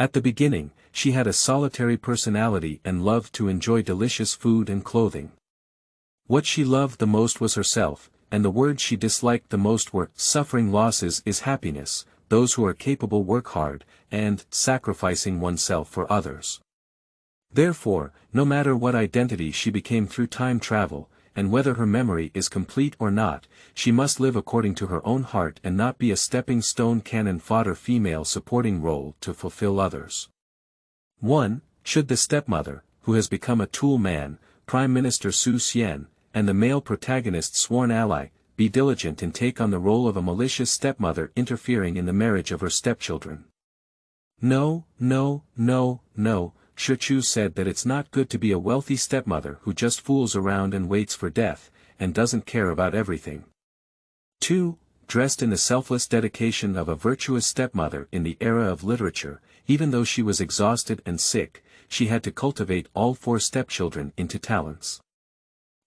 At the beginning, she had a solitary personality and loved to enjoy delicious food and clothing. What she loved the most was herself, and the words she disliked the most were, "Suffering losses is happiness, those who are capable work hard," and "sacrificing oneself for others." Therefore, no matter what identity she became through time travel, and whether her memory is complete or not, she must live according to her own heart and not be a stepping stone cannon fodder female supporting role to fulfill others. 1. Should the stepmother, who has become a tool man, Prime Minister Su Xian, and the male protagonist's sworn ally, be diligent and take on the role of a malicious stepmother interfering in the marriage of her stepchildren? No, no, no, no. Shichu said that it's not good to be a wealthy stepmother who just fools around and waits for death, and doesn't care about everything. 2. Dressed in the selfless dedication of a virtuous stepmother in the era of literature, even though she was exhausted and sick, she had to cultivate all 4 stepchildren into talents.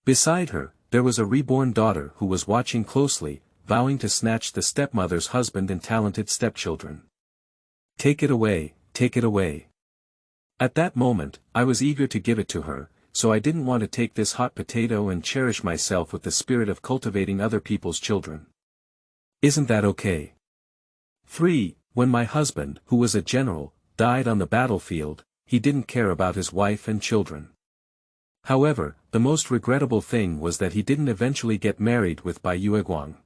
Beside her, there was a reborn daughter who was watching closely, vowing to snatch the stepmother's husband and talented stepchildren. Take it away, take it away. At that moment, I was eager to give it to her, so I didn't want to take this hot potato and cherish myself with the spirit of cultivating other people's children. Isn't that okay? 3. When my husband, who was a general, died on the battlefield, he didn't care about his wife and children. However, the most regrettable thing was that he didn't eventually get married with Bai Yueguang.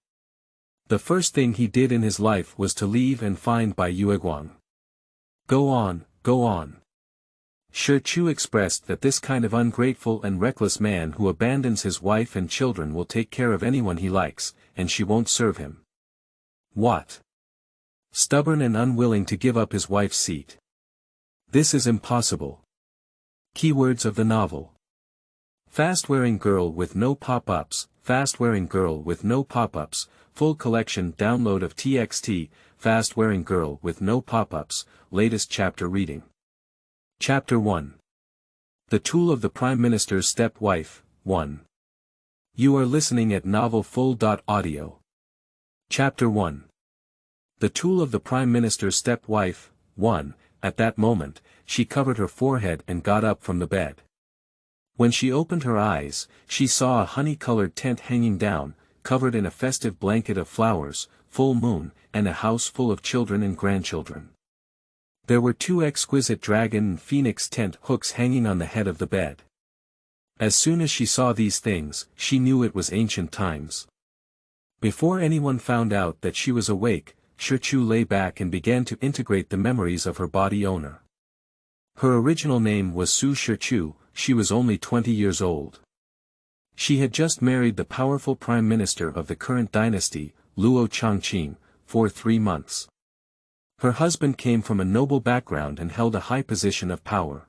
The first thing he did in his life was to leave and find Bai Yueguang. Go on, go on. Shi Chu expressed that this kind of ungrateful and reckless man who abandons his wife and children will take care of anyone he likes, and she won't serve him. What? Stubborn and unwilling to give up his wife's seat. This is impossible. Keywords of the novel. Fast-wearing girl with no pop-ups, fast-wearing girl with no pop-ups, full collection download of TXT, fast-wearing girl with no pop-ups, latest chapter reading. Chapter 1. The Tool of the Prime Minister's Stepwife, 1. You are listening at novelfull.audio. Chapter 1. The Tool of the Prime Minister's Stepwife, 1. At that moment, she covered her forehead and got up from the bed. When she opened her eyes, she saw a honey-colored tent hanging down, covered in a festive blanket of flowers, full moon, and a house full of children and grandchildren. There were 2 exquisite dragon and phoenix tent hooks hanging on the head of the bed. As soon as she saw these things, she knew it was ancient times. Before anyone found out that she was awake, Shi Chu lay back and began to integrate the memories of her body owner. Her original name was Su Shi Chu, she was only 20 years old. She had just married the powerful prime minister of the current dynasty, Luo Changqing, for 3 months. Her husband came from a noble background and held a high position of power.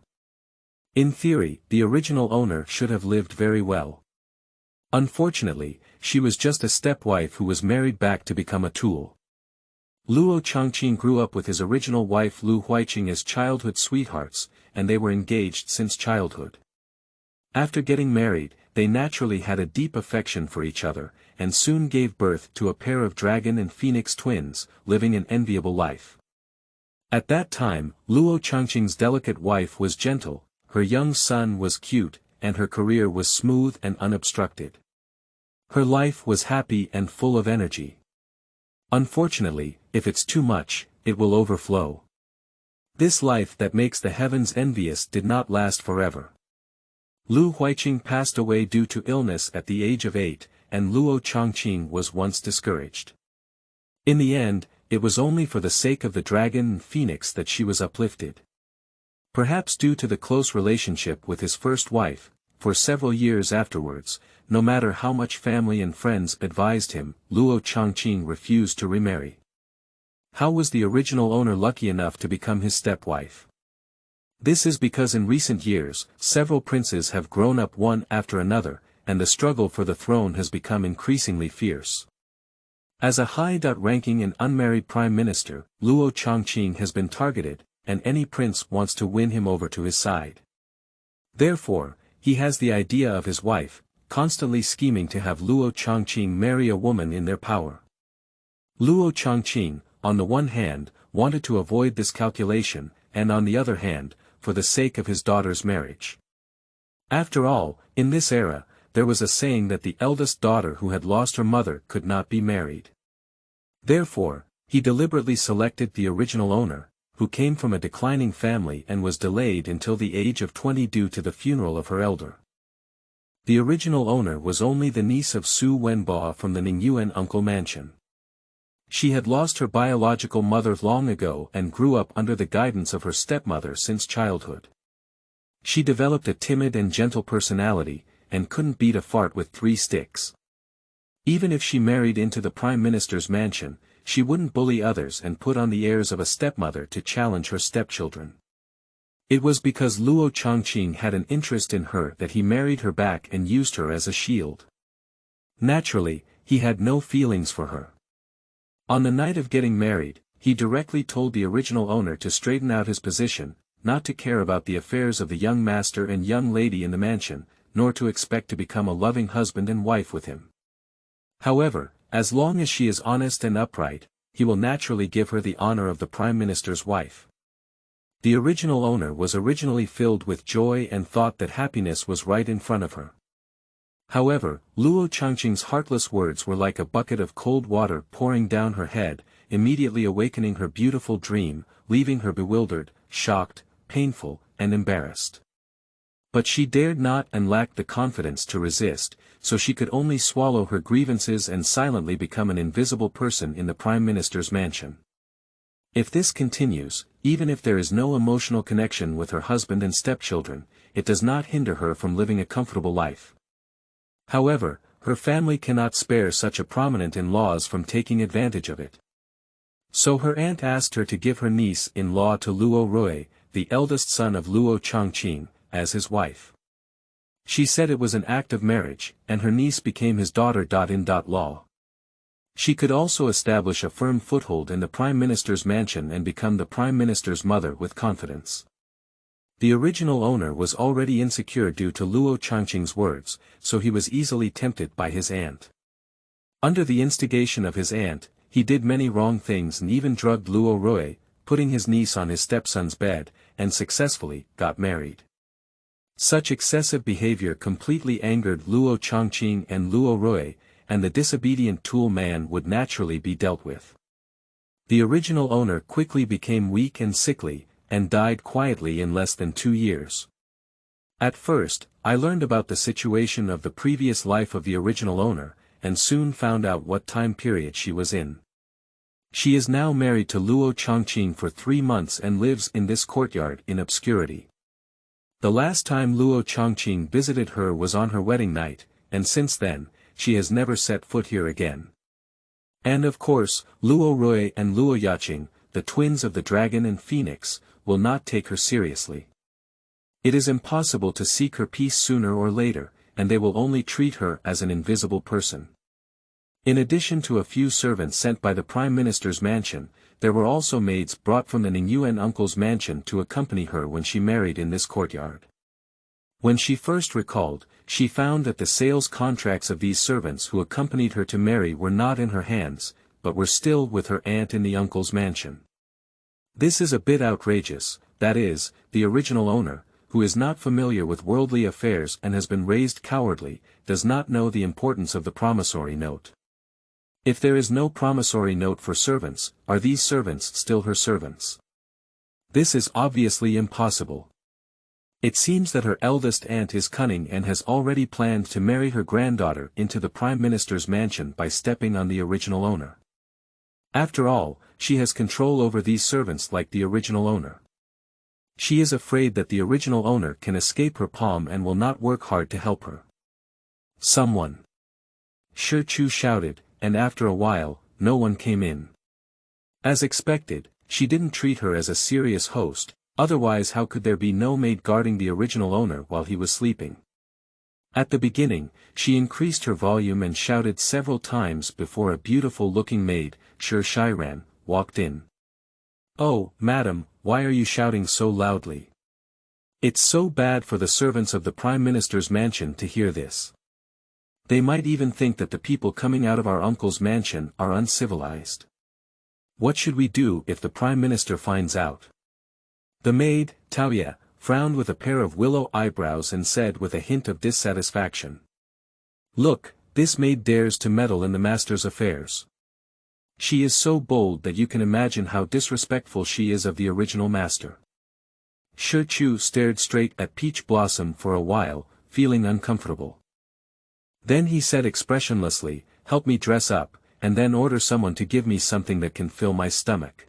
In theory, the original owner should have lived very well. Unfortunately, she was just a stepwife who was married back to become a tool. Luo Changqing grew up with his original wife Lu Huiqing as childhood sweethearts, and they were engaged since childhood. After getting married, they naturally had a deep affection for each other, and soon gave birth to a pair of dragon and phoenix twins, living an enviable life. At that time, Luo Changqing's delicate wife was gentle, her young son was cute, and her career was smooth and unobstructed. Her life was happy and full of energy. Unfortunately, if it's too much, it will overflow. This life that makes the heavens envious did not last forever. Lu Huiqing passed away due to illness at the age of 8, and Luo Changqing was once discouraged. In the end, it was only for the sake of the dragon and phoenix that she was uplifted. Perhaps due to the close relationship with his first wife, for several years afterwards, no matter how much family and friends advised him, Luo Changqing refused to remarry. How was the original owner lucky enough to become his stepwife? This is because in recent years, several princes have grown up one after another, and the struggle for the throne has become increasingly fierce. As a high-ranking and unmarried prime minister, Luo Changqing has been targeted, and any prince wants to win him over to his side. Therefore, he has the idea of his wife, constantly scheming to have Luo Changqing marry a woman in their power. Luo Changqing, on the one hand, wanted to avoid this calculation, and on the other hand, for the sake of his daughter's marriage. After all, in this era, there was a saying that the eldest daughter who had lost her mother could not be married. Therefore, he deliberately selected the original owner, who came from a declining family and was delayed until the age of 20 due to the funeral of her elder. The original owner was only the niece of Su Wenbo from the Ningyuan uncle mansion. She had lost her biological mother long ago and grew up under the guidance of her stepmother since childhood. She developed a timid and gentle personality, and couldn't beat a fart with 3 sticks. Even if she married into the Prime Minister's mansion, she wouldn't bully others and put on the airs of a stepmother to challenge her stepchildren. It was because Luo Chongqing had an interest in her that he married her back and used her as a shield. Naturally, he had no feelings for her. On the night of getting married, he directly told the original owner to straighten out his position, not to care about the affairs of the young master and young lady in the mansion, nor to expect to become a loving husband and wife with him. However, as long as she is honest and upright, he will naturally give her the honor of the Prime Minister's wife. The original owner was originally filled with joy and thought that happiness was right in front of her. However, Luo Chongqing's heartless words were like a bucket of cold water pouring down her head, immediately awakening her beautiful dream, leaving her bewildered, shocked, painful, and embarrassed. But she dared not and lacked the confidence to resist, so she could only swallow her grievances and silently become an invisible person in the Prime Minister's mansion. If this continues, even if there is no emotional connection with her husband and stepchildren, it does not hinder her from living a comfortable life. However, her family cannot spare such a prominent in-laws from taking advantage of it. So her aunt asked her to give her niece-in-law to Luo Rui, the eldest son of Luo Chongqing, as his wife. She said it was an act of marriage, and her niece became his daughter.in.law. She could also establish a firm foothold in the Prime Minister's mansion and become the Prime Minister's mother with confidence. The original owner was already insecure due to Luo Chongqing's words, so he was easily tempted by his aunt. Under the instigation of his aunt, he did many wrong things and even drugged Luo Rui, putting his niece on his stepson's bed, and successfully got married. Such excessive behavior completely angered Luo Chongqing and Luo Rui, and the disobedient tool man would naturally be dealt with. The original owner quickly became weak and sickly, and died quietly in less than 2 years. At first, I learned about the situation of the previous life of the original owner, and soon found out what time period she was in. She is now married to Luo Chongqing for 3 months and lives in this courtyard in obscurity. The last time Luo Chongqing visited her was on her wedding night, and since then, she has never set foot here again. And of course, Luo Rui and Luo Yaqing, the twins of the dragon and phoenix, will not take her seriously. It is impossible to seek her peace sooner or later, and they will only treat her as an invisible person. In addition to a few servants sent by the Prime Minister's mansion, there were also maids brought from the Ningyuan uncle's mansion to accompany her when she married in this courtyard. When she first recalled, she found that the sales contracts of these servants who accompanied her to marry were not in her hands, but were still with her aunt in the uncle's mansion. This is a bit outrageous, that is, the original owner, who is not familiar with worldly affairs and has been raised cowardly, does not know the importance of the promissory note. If there is no promissory note for servants, are these servants still her servants? This is obviously impossible. It seems that her eldest aunt is cunning and has already planned to marry her granddaughter into the Prime Minister's mansion by stepping on the original owner. After all, she has control over these servants like the original owner. She is afraid that the original owner can escape her palm and will not work hard to help her. Someone. Shi Chu shouted, and after a while, no one came in. As expected, she didn't treat her as a serious host, otherwise how could there be no maid guarding the original owner while he was sleeping? At the beginning, she increased her volume and shouted several times before a beautiful-looking maid, Shi Shiran, walked in. "Oh, madam, why are you shouting so loudly? It's so bad for the servants of the Prime Minister's mansion to hear this. They might even think that the people coming out of our uncle's mansion are uncivilized. What should we do if the Prime Minister finds out?" The maid, Taoya, frowned with a pair of willow eyebrows and said with a hint of dissatisfaction. Look, this maid dares to meddle in the master's affairs. She is so bold that you can imagine how disrespectful she is of the original master. Shi Chu stared straight at Peach Blossom for a while, feeling uncomfortable. Then he said expressionlessly, help me dress up, and then order someone to give me something that can fill my stomach.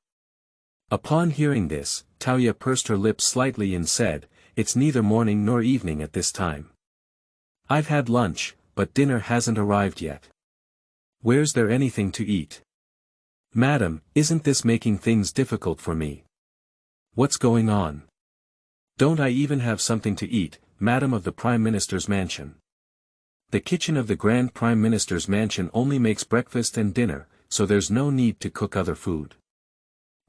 Upon hearing this, Taoya pursed her lips slightly and said, it's neither morning nor evening at this time. I've had lunch, but dinner hasn't arrived yet. Where's there anything to eat? Madam, isn't this making things difficult for me? What's going on? Don't I even have something to eat, Madam of the Prime Minister's mansion? The kitchen of the Grand Prime Minister's mansion only makes breakfast and dinner, so there's no need to cook other food.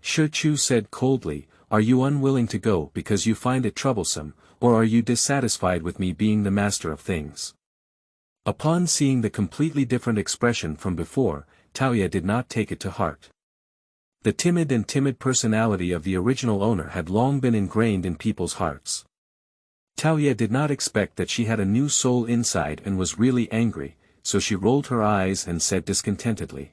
Shi Chu said coldly, are you unwilling to go because you find it troublesome, or are you dissatisfied with me being the master of things? Upon seeing the completely different expression from before, Taoya did not take it to heart. The timid personality of the original owner had long been ingrained in people's hearts. Taoya did not expect that she had a new soul inside and was really angry, so she rolled her eyes and said discontentedly.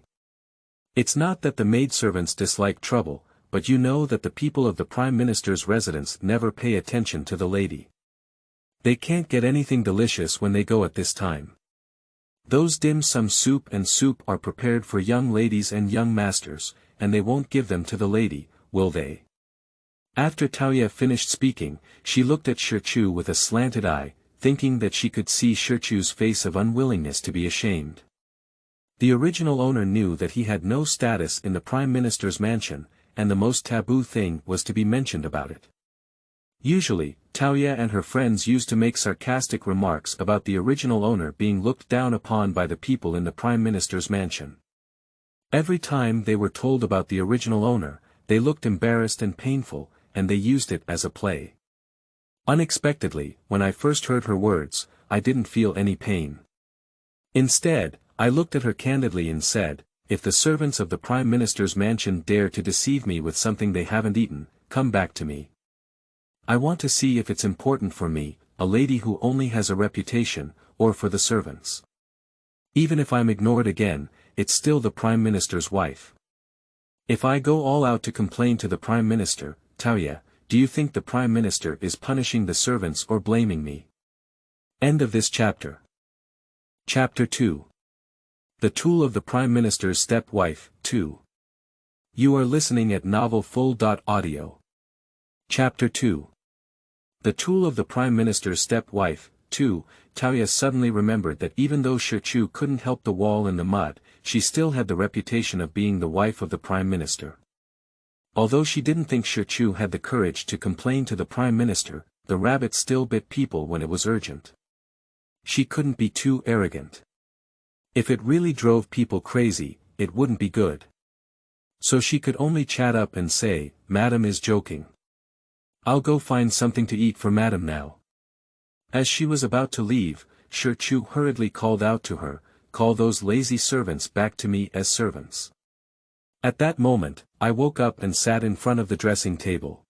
It's not that the maidservants dislike trouble, but you know that the people of the Prime Minister's residence never pay attention to the lady. They can't get anything delicious when they go at this time. Those dim sum soup are prepared for young ladies and young masters, and they won't give them to the lady, will they? After Taoya finished speaking, she looked at Shi Chu with a slanted eye, thinking that she could see Shi Chu's face of unwillingness to be ashamed. The original owner knew that he had no status in the Prime Minister's mansion, and the most taboo thing was to be mentioned about it. Usually, Taoya and her friends used to make sarcastic remarks about the original owner being looked down upon by the people in the Prime Minister's mansion. Every time they were told about the original owner, they looked embarrassed and painful, and they used it as a play. Unexpectedly, when I first heard her words, I didn't feel any pain. Instead, I looked at her candidly and said, if the servants of the Prime Minister's mansion dare to deceive me with something they haven't eaten, come back to me. I want to see if it's important for me, a lady who only has a reputation, or for the servants. Even if I'm ignored again, it's still the Prime Minister's wife. If I go all out to complain to the Prime Minister, Taoya, do you think the Prime Minister is punishing the servants or blaming me? End of this chapter. Chapter 2. The Tool of the Prime Minister's Stepwife, 2. You are listening at novelfull.audio. Chapter 2. The Tool of the Prime Minister's Stepwife, 2. Taoya suddenly remembered that even though Shi Chu couldn't help the wall in the mud, she still had the reputation of being the wife of the Prime Minister. Although she didn't think Shi Chu had the courage to complain to the Prime Minister, the rabbit still bit people when it was urgent. She couldn't be too arrogant. If it really drove people crazy, it wouldn't be good. So she could only chat up and say, Madam is joking. I'll go find something to eat for Madam now. As she was about to leave, Shi Chu hurriedly called out to her, call those lazy servants back to me as servants. At that moment, I woke up and sat in front of the dressing table.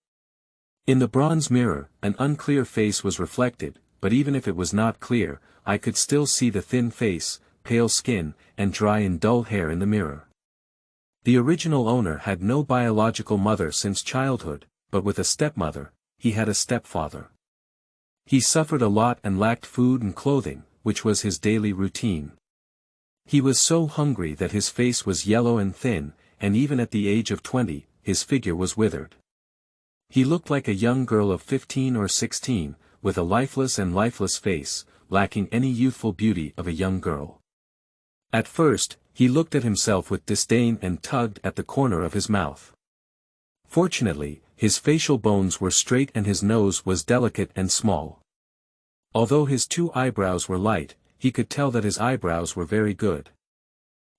In the bronze mirror, an unclear face was reflected, but even if it was not clear, I could still see the thin face, pale skin, and dry and dull hair in the mirror. The original owner had no biological mother since childhood, but with a stepmother, he had a stepfather. He suffered a lot and lacked food and clothing, which was his daily routine. He was so hungry that his face was yellow and thin, and even at the age of 20, his figure was withered. He looked like a young girl of 15 or 16, with a lifeless face, lacking any youthful beauty of a young girl. At first, he looked at himself with disdain and tugged at the corner of his mouth. Fortunately, his facial bones were straight and his nose was delicate and small. Although his 2 eyebrows were light, he could tell that his eyebrows were very good.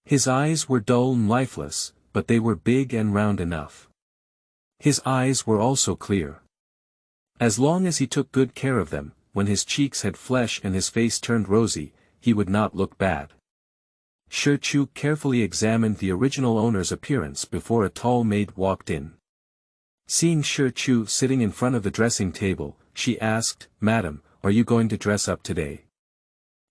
His eyes were dull and lifeless, but they were big and round enough. His eyes were also clear. As long as he took good care of them, when his cheeks had flesh and his face turned rosy, he would not look bad. Shi Chu carefully examined the original owner's appearance before a tall maid walked in. Seeing Shi Chu sitting in front of the dressing table, she asked, "Madam, are you going to dress up today?"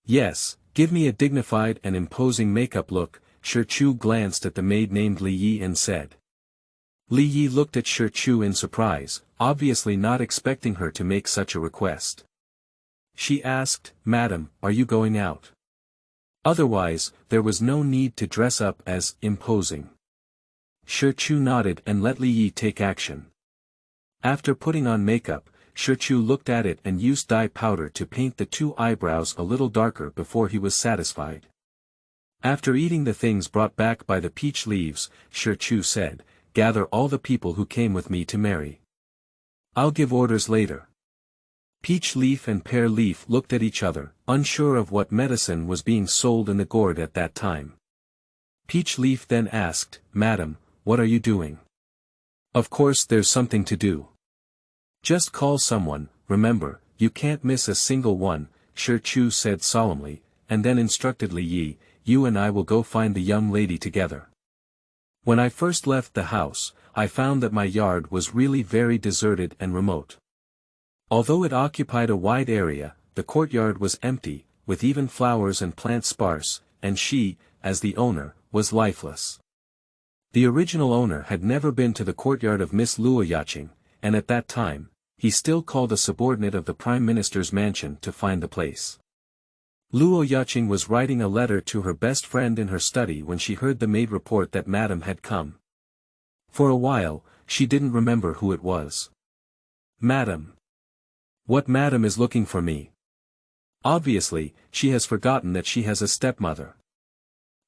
"Yes, give me a dignified and imposing makeup look." Shi Chu glanced at the maid named Li Yi and said. Li Yi looked at Shi Chu in surprise, obviously not expecting her to make such a request. She asked, "Madam, are you going out?" Otherwise, there was no need to dress up as imposing. Shi Chu nodded and let Li Yi take action. After putting on makeup, Shi Chu looked at it and used dye powder to paint the two eyebrows a little darker before he was satisfied. After eating the things brought back by the peach leaves, Shi Chu said, "Gather all the people who came with me to marry. I'll give orders later." Peach leaf and pear leaf looked at each other, unsure of what medicine was being sold in the gourd at that time. Peach leaf then asked, "Madam, what are you doing?" "Of course there's something to do. Just call someone, remember, you can't miss a single one," Shi Chu said solemnly, and then instructed Li Yi, "You and I will go find the young lady together. When I first left the house, I found that my yard was really very deserted and remote. Although it occupied a wide area, the courtyard was empty, with even flowers and plants sparse, and she, as the owner, was lifeless. The original owner had never been to the courtyard of Miss Luo Yaching, and at that time, he still called a subordinate of the Prime Minister's mansion to find the place. Luo Yaching was writing a letter to her best friend in her study when she heard the maid report that Madam had come. For a while, she didn't remember who it was. "Madam. What Madam is looking for me?" Obviously, she has forgotten that she has a stepmother.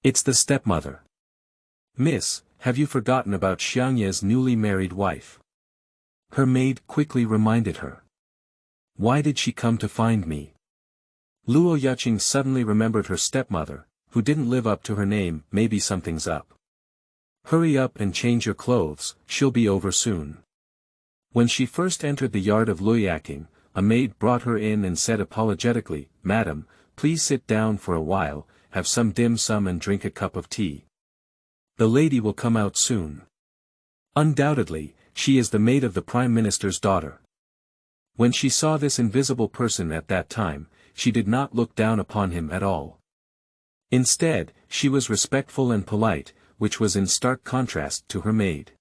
"It's the stepmother. Miss, have you forgotten about Xiangye's newly married wife?" Her maid quickly reminded her. "Why did she come to find me?" Luo Yaching suddenly remembered her stepmother, who didn't live up to her name. "Maybe something's up. Hurry up and change your clothes, she'll be over soon." When she first entered the yard of Luoyaqing, a maid brought her in and said apologetically, "Madam, please sit down for a while, have some dim sum and drink a cup of tea. The lady will come out soon." Undoubtedly, she is the maid of the Prime Minister's daughter. When she saw this invisible person at that time, she did not look down upon him at all. Instead, she was respectful and polite, which was in stark contrast to her maid.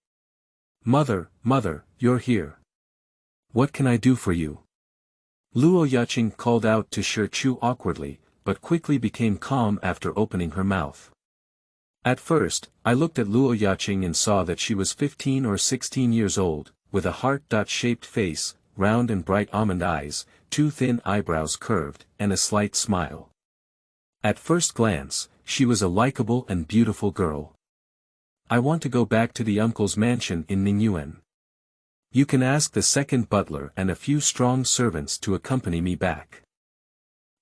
Mother, you're here. What can I do for you?" Luo Yaching called out to Shi Chu awkwardly, but quickly became calm after opening her mouth. At first, I looked at Luo Yaching and saw that she was 15 or 16 years old, with a heart-shaped face, round and bright almond eyes, two thin eyebrows curved, and a slight smile. At first glance, she was a likable and beautiful girl. "I want to go back to the uncle's mansion in Ningyuan. You can ask the second butler and a few strong servants to accompany me back."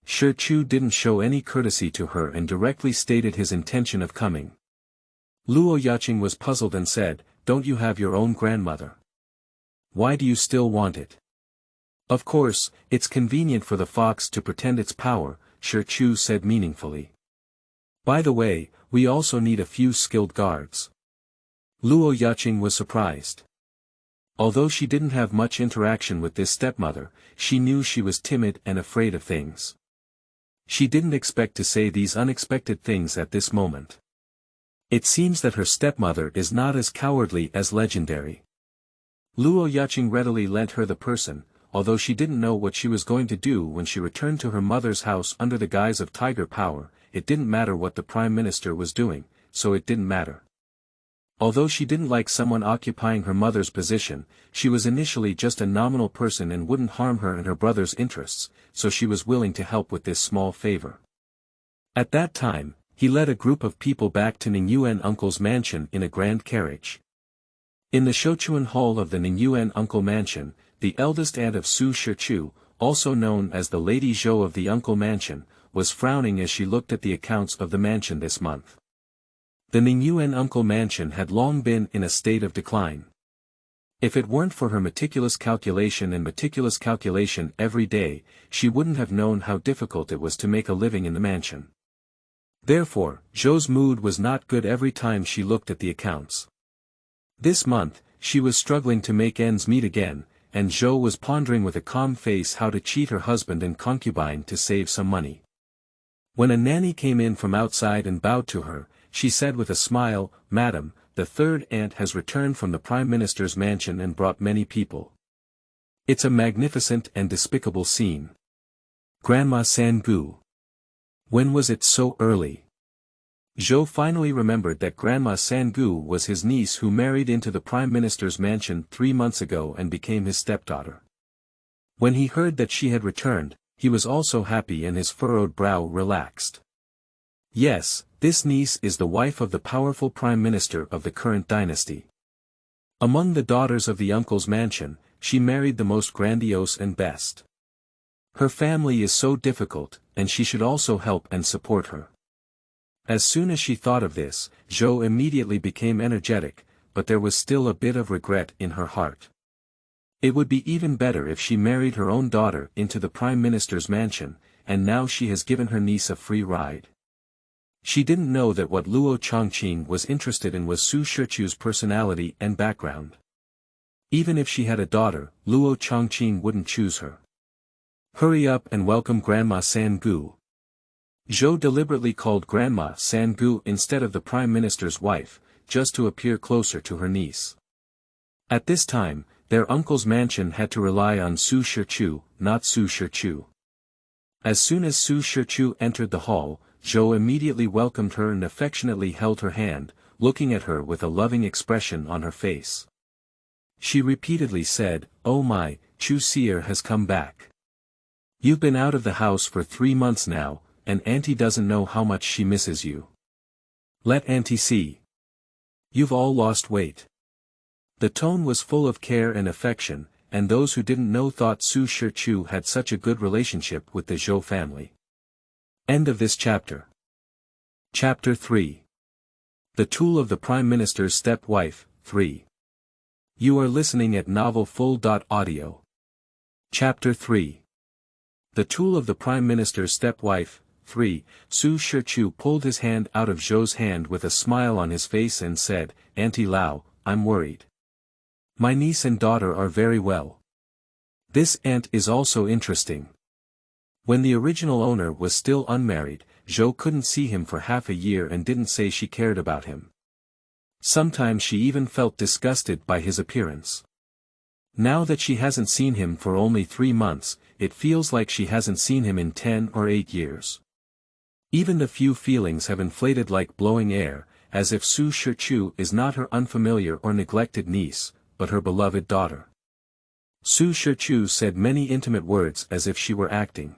Shi Chu didn't show any courtesy to her and directly stated his intention of coming. Luo Yaching was puzzled and said, "Don't you have your own grandmother? Why do you still want it?" "Of course, it's convenient for the fox to pretend its power," Shi Chu said meaningfully. "By the way, we also need a few skilled guards." Luo Yaching was surprised. Although she didn't have much interaction with this stepmother, she knew she was timid and afraid of things. She didn't expect to say these unexpected things at this moment. It seems that her stepmother is not as cowardly as legendary. Luo Yaching readily lent her the person, although she didn't know what she was going to do when she returned to her mother's house under the guise of tiger power. It didn't matter what the Prime Minister was doing, so it didn't matter. Although she didn't like someone occupying her mother's position, she was initially just a nominal person and wouldn't harm her and her brother's interests, so she was willing to help with this small favor. At that time, he led a group of people back to Ningyuan uncle's mansion in a grand carriage. In the Shouchuan hall of the Ningyuan uncle mansion, the eldest aunt of Su Shichu, also known as the Lady Zhou of the uncle mansion, was frowning as she looked at the accounts of the mansion this month. The Ningyuan uncle mansion had long been in a state of decline. If it weren't for her meticulous calculation every day, she wouldn't have known how difficult it was to make a living in the mansion. Therefore, Zhou's mood was not good every time she looked at the accounts. This month, she was struggling to make ends meet again, and Zhou was pondering with a calm face how to cheat her husband and concubine to save some money. When a nanny came in from outside and bowed to her, she said with a smile, "Madam, the third aunt has returned from the Prime Minister's mansion and brought many people. It's a magnificent and despicable scene. Grandma Sangu. When was it so early?" Zhou finally remembered that Grandma Sangu was his niece who married into the Prime Minister's mansion 3 months ago and became his stepdaughter. When he heard that she had returned, he was also happy and his furrowed brow relaxed. Yes, this niece is the wife of the powerful Prime Minister of the current dynasty. Among the daughters of the uncle's mansion, she married the most grandiose and best. Her family is so difficult, and she should also help and support her. As soon as she thought of this, Zhou immediately became energetic, but there was still a bit of regret in her heart. It would be even better if she married her own daughter into the Prime Minister's mansion, and now she has given her niece a free ride. She didn't know that what Luo Chongqing was interested in was Su Shichu's personality and background. Even if she had a daughter, Luo Chongqing wouldn't choose her. "Hurry up and welcome Grandma Sangu." Zhou deliberately called Grandma Sangu instead of the Prime Minister's wife, just to appear closer to her niece. At this time, their uncle's mansion had to rely on Su Shichu, not Su Shichu. As soon as Su Shichu entered the hall, Zhou immediately welcomed her and affectionately held her hand, looking at her with a loving expression on her face. She repeatedly said, "Oh my, Chu Seer has come back. You've been out of the house for 3 months now, and Auntie doesn't know how much she misses you. Let Auntie see. You've all lost weight." The tone was full of care and affection, and those who didn't know thought Su Shichu had such a good relationship with the Zhou family. End of this chapter. Chapter 3. The Tool of the Prime Minister's Stepwife, 3. You are listening at novelfull.audio. Chapter 3. The Tool of the Prime Minister's Stepwife, 3. Su Shichu pulled his hand out of Zhou's hand with a smile on his face and said, "Auntie Lao, I'm worried. My niece and daughter are very well. This aunt is also interesting." When the original owner was still unmarried, Zhou couldn't see him for half a year and didn't say she cared about him. Sometimes she even felt disgusted by his appearance. Now that she hasn't seen him for only 3 months, it feels like she hasn't seen him in 10 or 8 years. Even the few feelings have inflated like blowing air, as if Su Shichu is not her unfamiliar or neglected niece, but her beloved daughter. Su Shichu said many intimate words as if she were acting.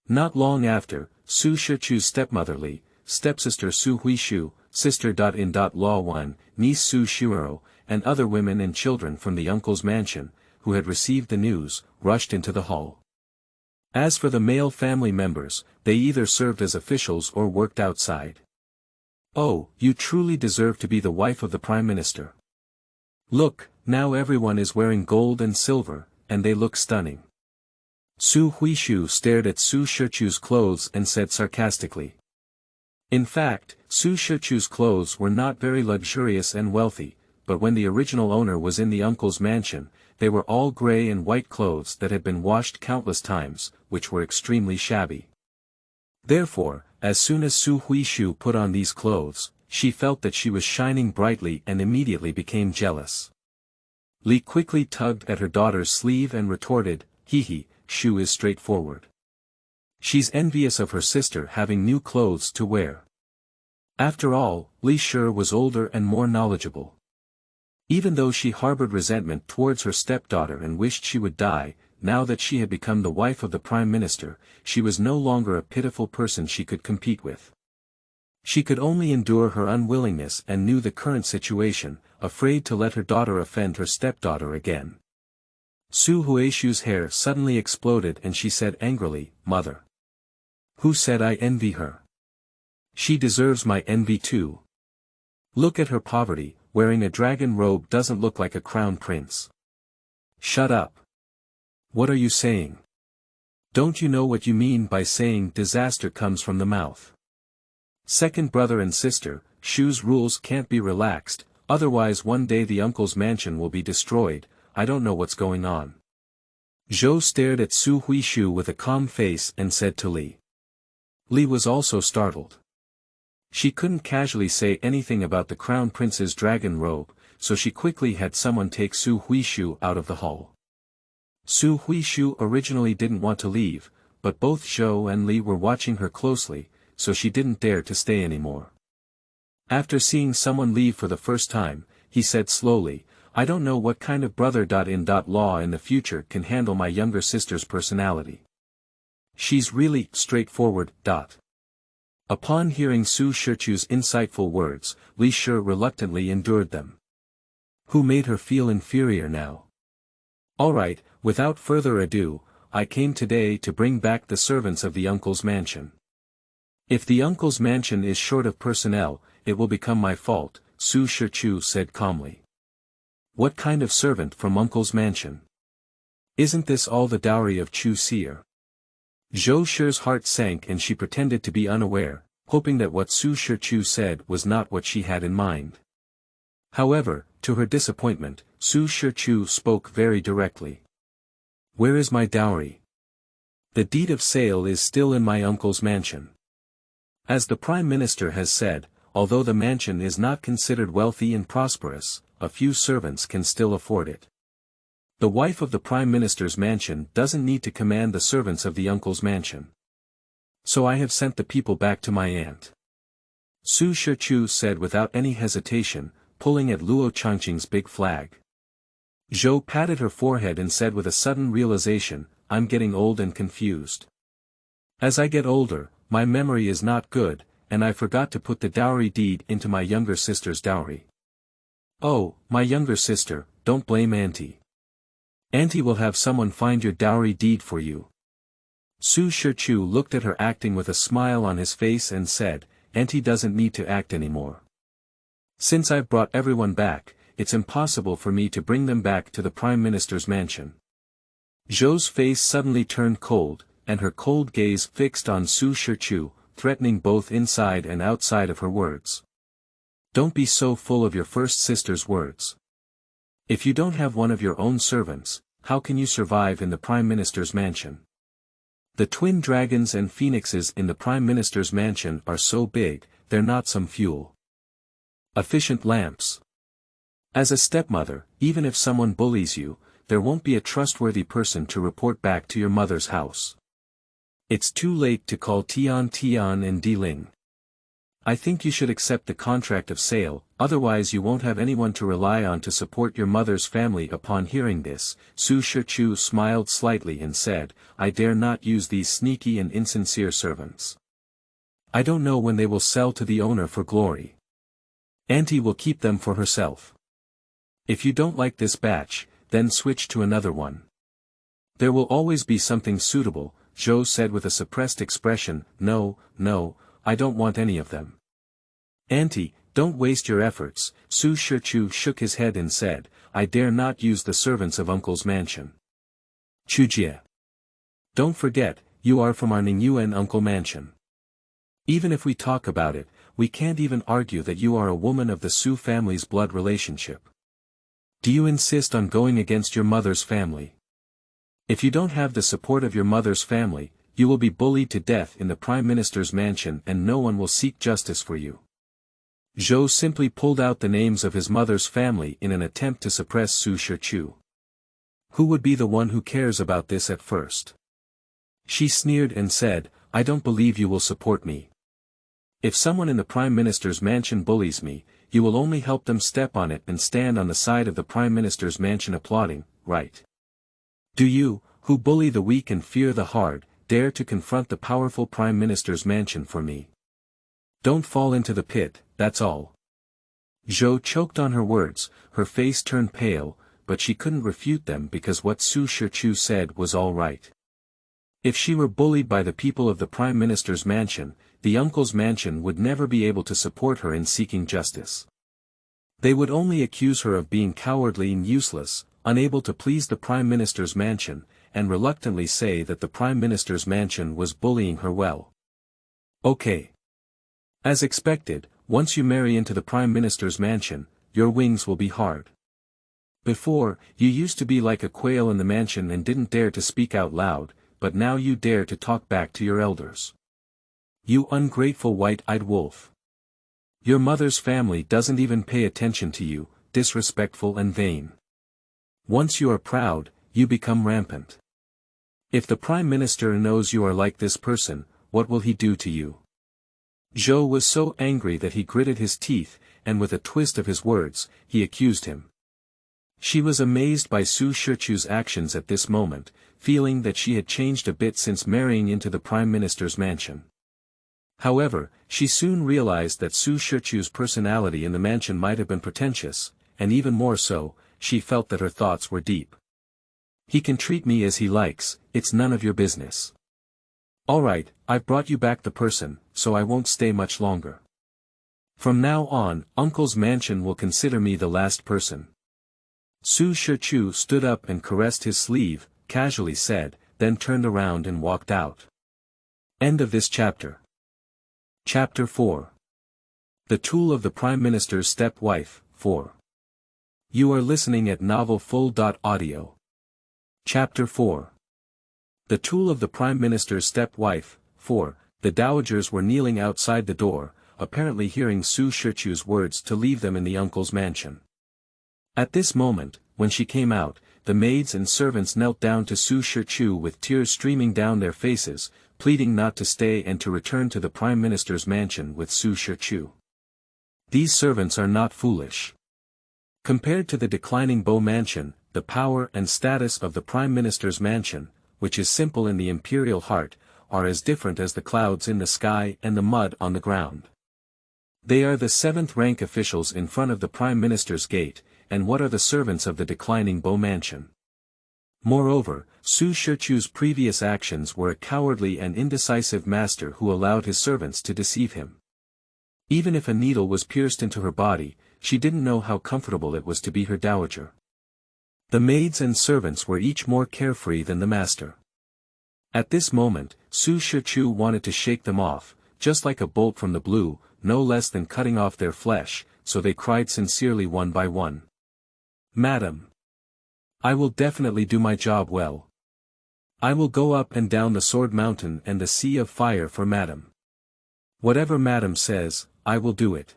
Not long after, Su Shichu's stepmotherly, stepsister Su Huishu, sister.in.law 1, niece Su Shuero, and other women and children from the uncle's mansion, who had received the news, rushed into the hall. As for the male family members, they either served as officials or worked outside. "Oh, you truly deserve to be the wife of the Prime Minister. Look, now everyone is wearing gold and silver, and they look stunning." Su Huishu stared at Su Shichu's clothes and said sarcastically. In fact, Su Shichu's clothes were not very luxurious and wealthy, but when the original owner was in the uncle's mansion, they were all gray and white clothes that had been washed countless times, which were extremely shabby. Therefore, as soon as Su Huishu put on these clothes, she felt that she was shining brightly and immediately became jealous. Li quickly tugged at her daughter's sleeve and retorted, "Hee, Shu is straightforward. She's envious of her sister having new clothes to wear." After all, Li Shi was older and more knowledgeable. Even though she harbored resentment towards her stepdaughter and wished she would die, now that she had become the wife of the Prime Minister, she was no longer a pitiful person she could compete with. She could only endure her unwillingness and knew the current situation, afraid to let her daughter offend her stepdaughter again. Su Huishu's hair suddenly exploded and she said angrily, "Mother. Who said I envy her? She deserves my envy too. Look at her poverty, wearing a dragon robe doesn't look like a crown prince." "Shut up. What are you saying? Don't you know what you mean by saying disaster comes from the mouth? Second brother and sister, Shu's rules can't be relaxed, otherwise one day the uncle's mansion will be destroyed. I don't know what's going on. Zhou stared at Su Huishu with a calm face and said to Li. Li was also startled. She couldn't casually say anything about the crown prince's dragon robe, so she quickly had someone take Su Huishu out of the hall. Su Huishu originally didn't want to leave, but both Zhou and Li were watching her closely, so she didn't dare to stay anymore. After seeing someone leave for the first time, he said slowly, I don't know what kind of brother-in-law in the future can handle my younger sister's personality. She's really straightforward. Upon hearing Su Shichu's insightful words, Li Shi reluctantly endured them. Who made her feel inferior now? Alright, without further ado, I came today to bring back the servants of the uncle's mansion. If the uncle's mansion is short of personnel, it will become my fault, Su Shichu said calmly. What kind of servant from uncle's mansion? Isn't this all the dowry of Chu Seer? Zhou Shi's heart sank and she pretended to be unaware, hoping that what Su Shichu said was not what she had in mind. However, to her disappointment, Su Shichu spoke very directly. Where is my dowry? The deed of sale is still in my uncle's mansion. As the Prime Minister has said, although the mansion is not considered wealthy and prosperous, a few servants can still afford it. The wife of the Prime Minister's mansion doesn't need to command the servants of the uncle's mansion. So I have sent the people back to my aunt. Su Shichu said without any hesitation, pulling at Luo Changqing's big flag. Zhou patted her forehead and said with a sudden realization, I'm getting old and confused. As I get older, my memory is not good, and I forgot to put the dowry deed into my younger sister's dowry. Oh, my younger sister, don't blame Auntie. Auntie will have someone find your dowry deed for you. Su Shichu looked at her acting with a smile on his face and said, Auntie doesn't need to act anymore. Since I've brought everyone back, it's impossible for me to bring them back to the Prime Minister's mansion. Zhou's face suddenly turned cold, and her cold gaze fixed on Su Shichu, threatening both inside and outside of her words. Don't be so full of your first sister's words. If you don't have one of your own servants, how can you survive in the Prime Minister's mansion? The twin dragons and phoenixes in the Prime Minister's mansion are so big, they're not some fuel. Efficient lamps. As a stepmother, even if someone bullies you, there won't be a trustworthy person to report back to your mother's house. It's too late to call Tian and Diling. I think you should accept the contract of sale, otherwise you won't have anyone to rely on to support your mother's family. Upon hearing this, Su Shichu smiled slightly and said, I dare not use these sneaky and insincere servants. I don't know when they will sell to the owner for glory. Auntie will keep them for herself. If you don't like this batch, then switch to another one. There will always be something suitable, Zhou said with a suppressed expression. No, I don't want any of them. Auntie, don't waste your efforts, Su Shichu shook his head and said, I dare not use the servants of uncle's mansion. Chujie. Don't forget, you are from our Ningyuan uncle mansion. Even if we talk about it, we can't even argue that you are a woman of the Su family's blood relationship. Do you insist on going against your mother's family? If you don't have the support of your mother's family, you will be bullied to death in the Prime Minister's mansion and no one will seek justice for you. Zhou simply pulled out the names of his mother's family in an attempt to suppress Su Shichu. Who would be the one who cares about this at first? She sneered and said, I don't believe you will support me. If someone in the Prime Minister's mansion bullies me, you will only help them step on it and stand on the side of the Prime Minister's mansion applauding, right? Do you, who bully the weak and fear the hard, dare to confront the powerful Prime Minister's mansion for me? Don't fall into the pit, that's all. Zhou choked on her words, her face turned pale, but she couldn't refute them because what Su Shichu said was all right. If she were bullied by the people of the Prime Minister's mansion, the uncle's mansion would never be able to support her in seeking justice. They would only accuse her of being cowardly and useless, unable to please the Prime Minister's mansion, and reluctantly say that the Prime Minister's mansion was bullying her well. Okay. As expected, once you marry into the Prime Minister's mansion, your wings will be hard. Before, you used to be like a quail in the mansion and didn't dare to speak out loud, but now you dare to talk back to your elders. You ungrateful white-eyed wolf. Your mother's family doesn't even pay attention to you, disrespectful and vain. Once you are proud, you become rampant. If the Prime Minister knows you are like this person, what will he do to you? Zhou was so angry that he gritted his teeth, and with a twist of his words, he accused him. She was amazed by Su Shichu's actions at this moment, feeling that she had changed a bit since marrying into the Prime Minister's mansion. However, she soon realized that Su Shichu's personality in the mansion might have been pretentious, and even more so, she felt that her thoughts were deep. He can treat me as he likes, it's none of your business. Alright, I've brought you back the person, so I won't stay much longer. From now on, Uncle's mansion will consider me the last person. Su Shichu stood up and caressed his sleeve, casually said, then turned around and walked out. End of this chapter. Chapter 4. The Tool of the Prime Minister's Stepwife, 4. You are listening at novelfull.audio. Chapter 4. The Tool of the Prime Minister's Stepwife, 4. The dowagers were kneeling outside the door, apparently hearing Su Shichu's words to leave them in the uncle's mansion. At this moment, when she came out, the maids and servants knelt down to Su Shichu with tears streaming down their faces, pleading not to stay and to return to the Prime Minister's mansion with Su Shichu. These servants are not foolish. Compared to the declining Bo mansion, the power and status of the Prime Minister's mansion, which is simple in the imperial heart, are as different as the clouds in the sky and the mud on the ground. They are the 7th-rank officials in front of the Prime Minister's gate, and what are the servants of the declining Bo mansion? Moreover, Su Shichu's previous actions were a cowardly and indecisive master who allowed his servants to deceive him. Even if a needle was pierced into her body, she didn't know how comfortable it was to be her dowager. The maids and servants were each more carefree than the master. At this moment, Su Shichu wanted to shake them off, just like a bolt from the blue, no less than cutting off their flesh, so they cried sincerely one by one. Madam. I will definitely do my job well. I will go up and down the Sword Mountain and the Sea of Fire for Madam. Whatever Madam says, I will do it.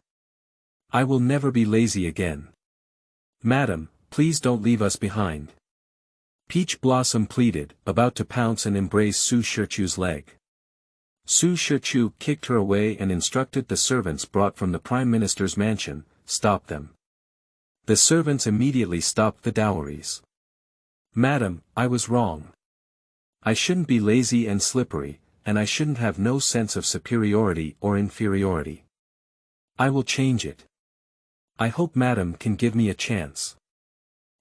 I will never be lazy again. Madam, please don't leave us behind. Peach Blossom pleaded, about to pounce and embrace Su Shichu's leg. Su Shichu kicked her away and instructed the servants brought from the Prime Minister's mansion, stop them. The servants immediately stopped the dowries. Madam, I was wrong. I shouldn't be lazy and slippery, and I shouldn't have no sense of superiority or inferiority. I will change it. I hope Madam can give me a chance.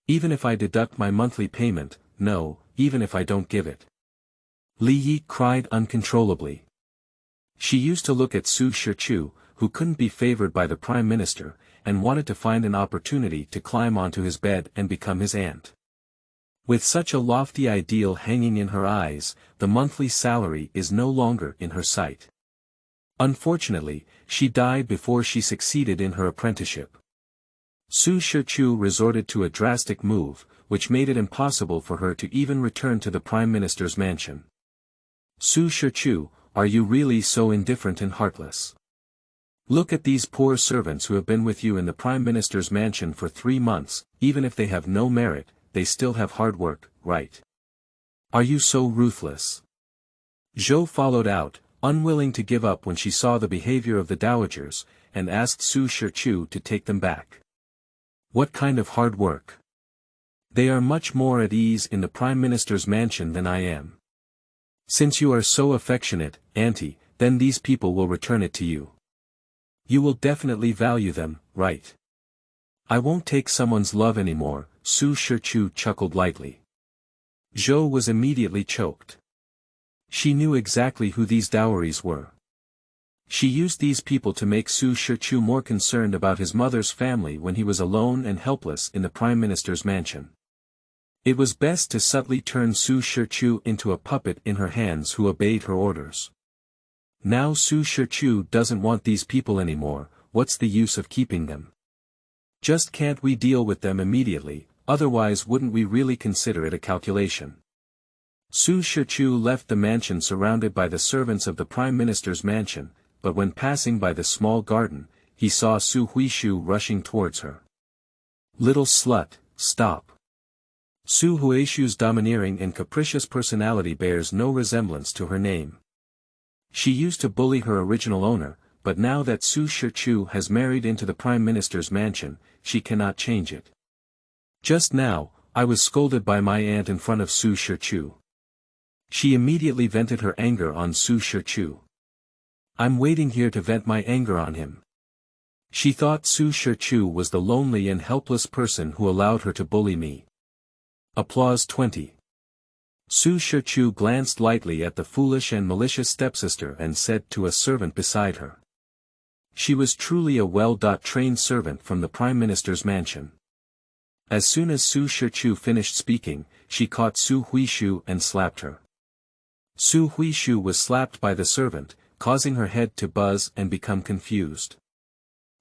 Even if I deduct my monthly payment, no, even if I don't give it. Li Yi cried uncontrollably. She used to look at Su Shichu, who couldn't be favored by the Prime Minister, and wanted to find an opportunity to climb onto his bed and become his aunt. With such a lofty ideal hanging in her eyes, the monthly salary is no longer in her sight. Unfortunately, she died before she succeeded in her apprenticeship. Su Shichu resorted to a drastic move, which made it impossible for her to even return to the Prime Minister's mansion. Su Shichu, are you really so indifferent and heartless? Look at these poor servants who have been with you in the Prime Minister's mansion for 3 months, even if they have no merit, they still have hard work, right? Are you so ruthless? Zhou followed out, unwilling to give up when she saw the behavior of the dowagers, and asked Su Shichu to take them back. What kind of hard work? They are much more at ease in the Prime Minister's mansion than I am. Since you are so affectionate, Auntie, then these people will return it to you. You will definitely value them, right? I won't take someone's love anymore, Su Shichu chuckled lightly. Zhou was immediately choked. She knew exactly who these dowries were. She used these people to make Su Shichu more concerned about his mother's family when he was alone and helpless in the Prime Minister's mansion. It was best to subtly turn Su Shichu into a puppet in her hands who obeyed her orders. Now Su Shichu doesn't want these people anymore, what's the use of keeping them? Just can't we deal with them immediately, otherwise wouldn't we really consider it a calculation? Su Shichu left the mansion surrounded by the servants of the Prime Minister's mansion, but when passing by the small garden, he saw Su Huishu rushing towards her. Little slut, stop. Su Huishu's domineering and capricious personality bears no resemblance to her name. She used to bully her original owner, but now that Su Shichu has married into the Prime Minister's mansion, she cannot change it. Just now, I was scolded by my aunt in front of Su Shichu. She immediately vented her anger on Su Shichu. I'm waiting here to vent my anger on him. She thought Su Shichu was the lonely and helpless person who allowed her to bully me. Applause 20. Su Shichu glanced lightly at the foolish and malicious stepsister and said to a servant beside her. She was truly a well-trained servant from the Prime Minister's mansion. As soon as Su Shichu finished speaking, she caught Su Huishu and slapped her. Su Huishu was slapped by the servant, causing her head to buzz and become confused.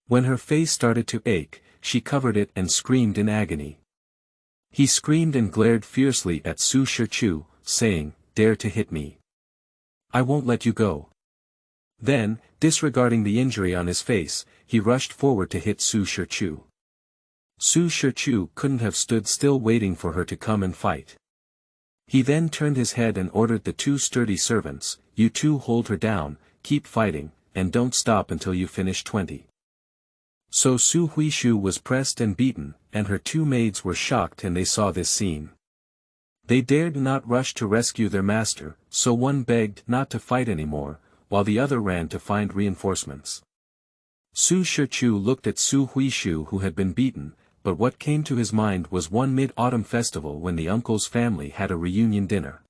When her face started to ache, she covered it and screamed in agony. He screamed and glared fiercely at Su Shichu, saying, "Dare to hit me. I won't let you go." Then, disregarding the injury on his face, he rushed forward to hit Su Shichu. Su Shichu couldn't have stood still waiting for her to come and fight. He then turned his head and ordered the two sturdy servants, "You two hold her down, keep fighting, and don't stop until you finish 20. So Su Huishu was pressed and beaten, and her two maids were shocked and they saw this scene. They dared not rush to rescue their master, so one begged not to fight anymore, while the other ran to find reinforcements. Su Shichu looked at Su Huishu who had been beaten, but what came to his mind was one mid-autumn festival when the uncle's family had a reunion dinner.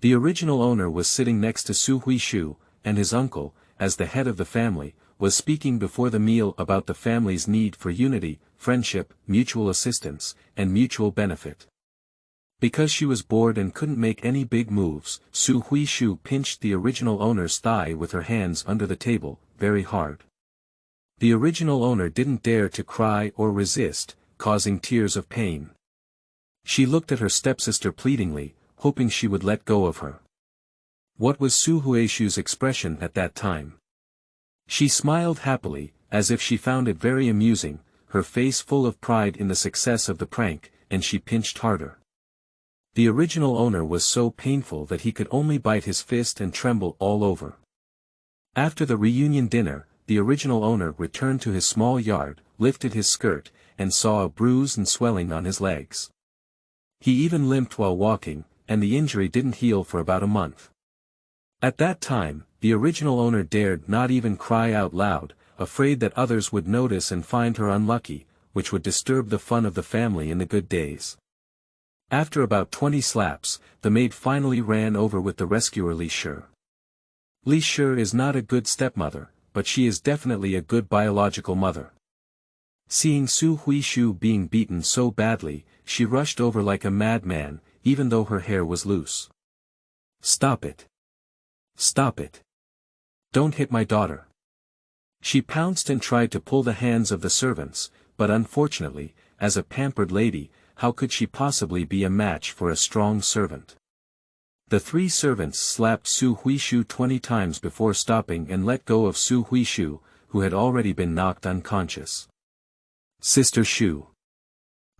The original owner was sitting next to Su Huishu, and his uncle, as the head of the family, was speaking before the meal about the family's need for unity, friendship, mutual assistance, and mutual benefit. Because she was bored and couldn't make any big moves, Su Huishu pinched the original owner's thigh with her hands under the table, very hard. The original owner didn't dare to cry or resist, causing tears of pain. She looked at her stepsister pleadingly, hoping she would let go of her. What was Su Huishu's expression at that time? She smiled happily, as if she found it very amusing, her face full of pride in the success of the prank, and she pinched harder. The original owner was so painful that he could only bite his fist and tremble all over. After the reunion dinner, the original owner returned to his small yard, lifted his skirt, and saw a bruise and swelling on his legs. He even limped while walking, and the injury didn't heal for about a month. At that time, the original owner dared not even cry out loud, afraid that others would notice and find her unlucky, which would disturb the fun of the family in the good days. After about 20 slaps, the maid finally ran over with the rescuer Li Shi. Li Shi is not a good stepmother, but she is definitely a good biological mother. Seeing Su Huishu being beaten so badly, she rushed over like a madman, even though her hair was loose. "Stop it! Stop it! Don't hit my daughter!" She pounced and tried to pull the hands of the servants, but unfortunately, as a pampered lady, how could she possibly be a match for a strong servant? The three servants slapped Su Huishu 20 times before stopping and let go of Su Huishu, who had already been knocked unconscious. "Sister Shu.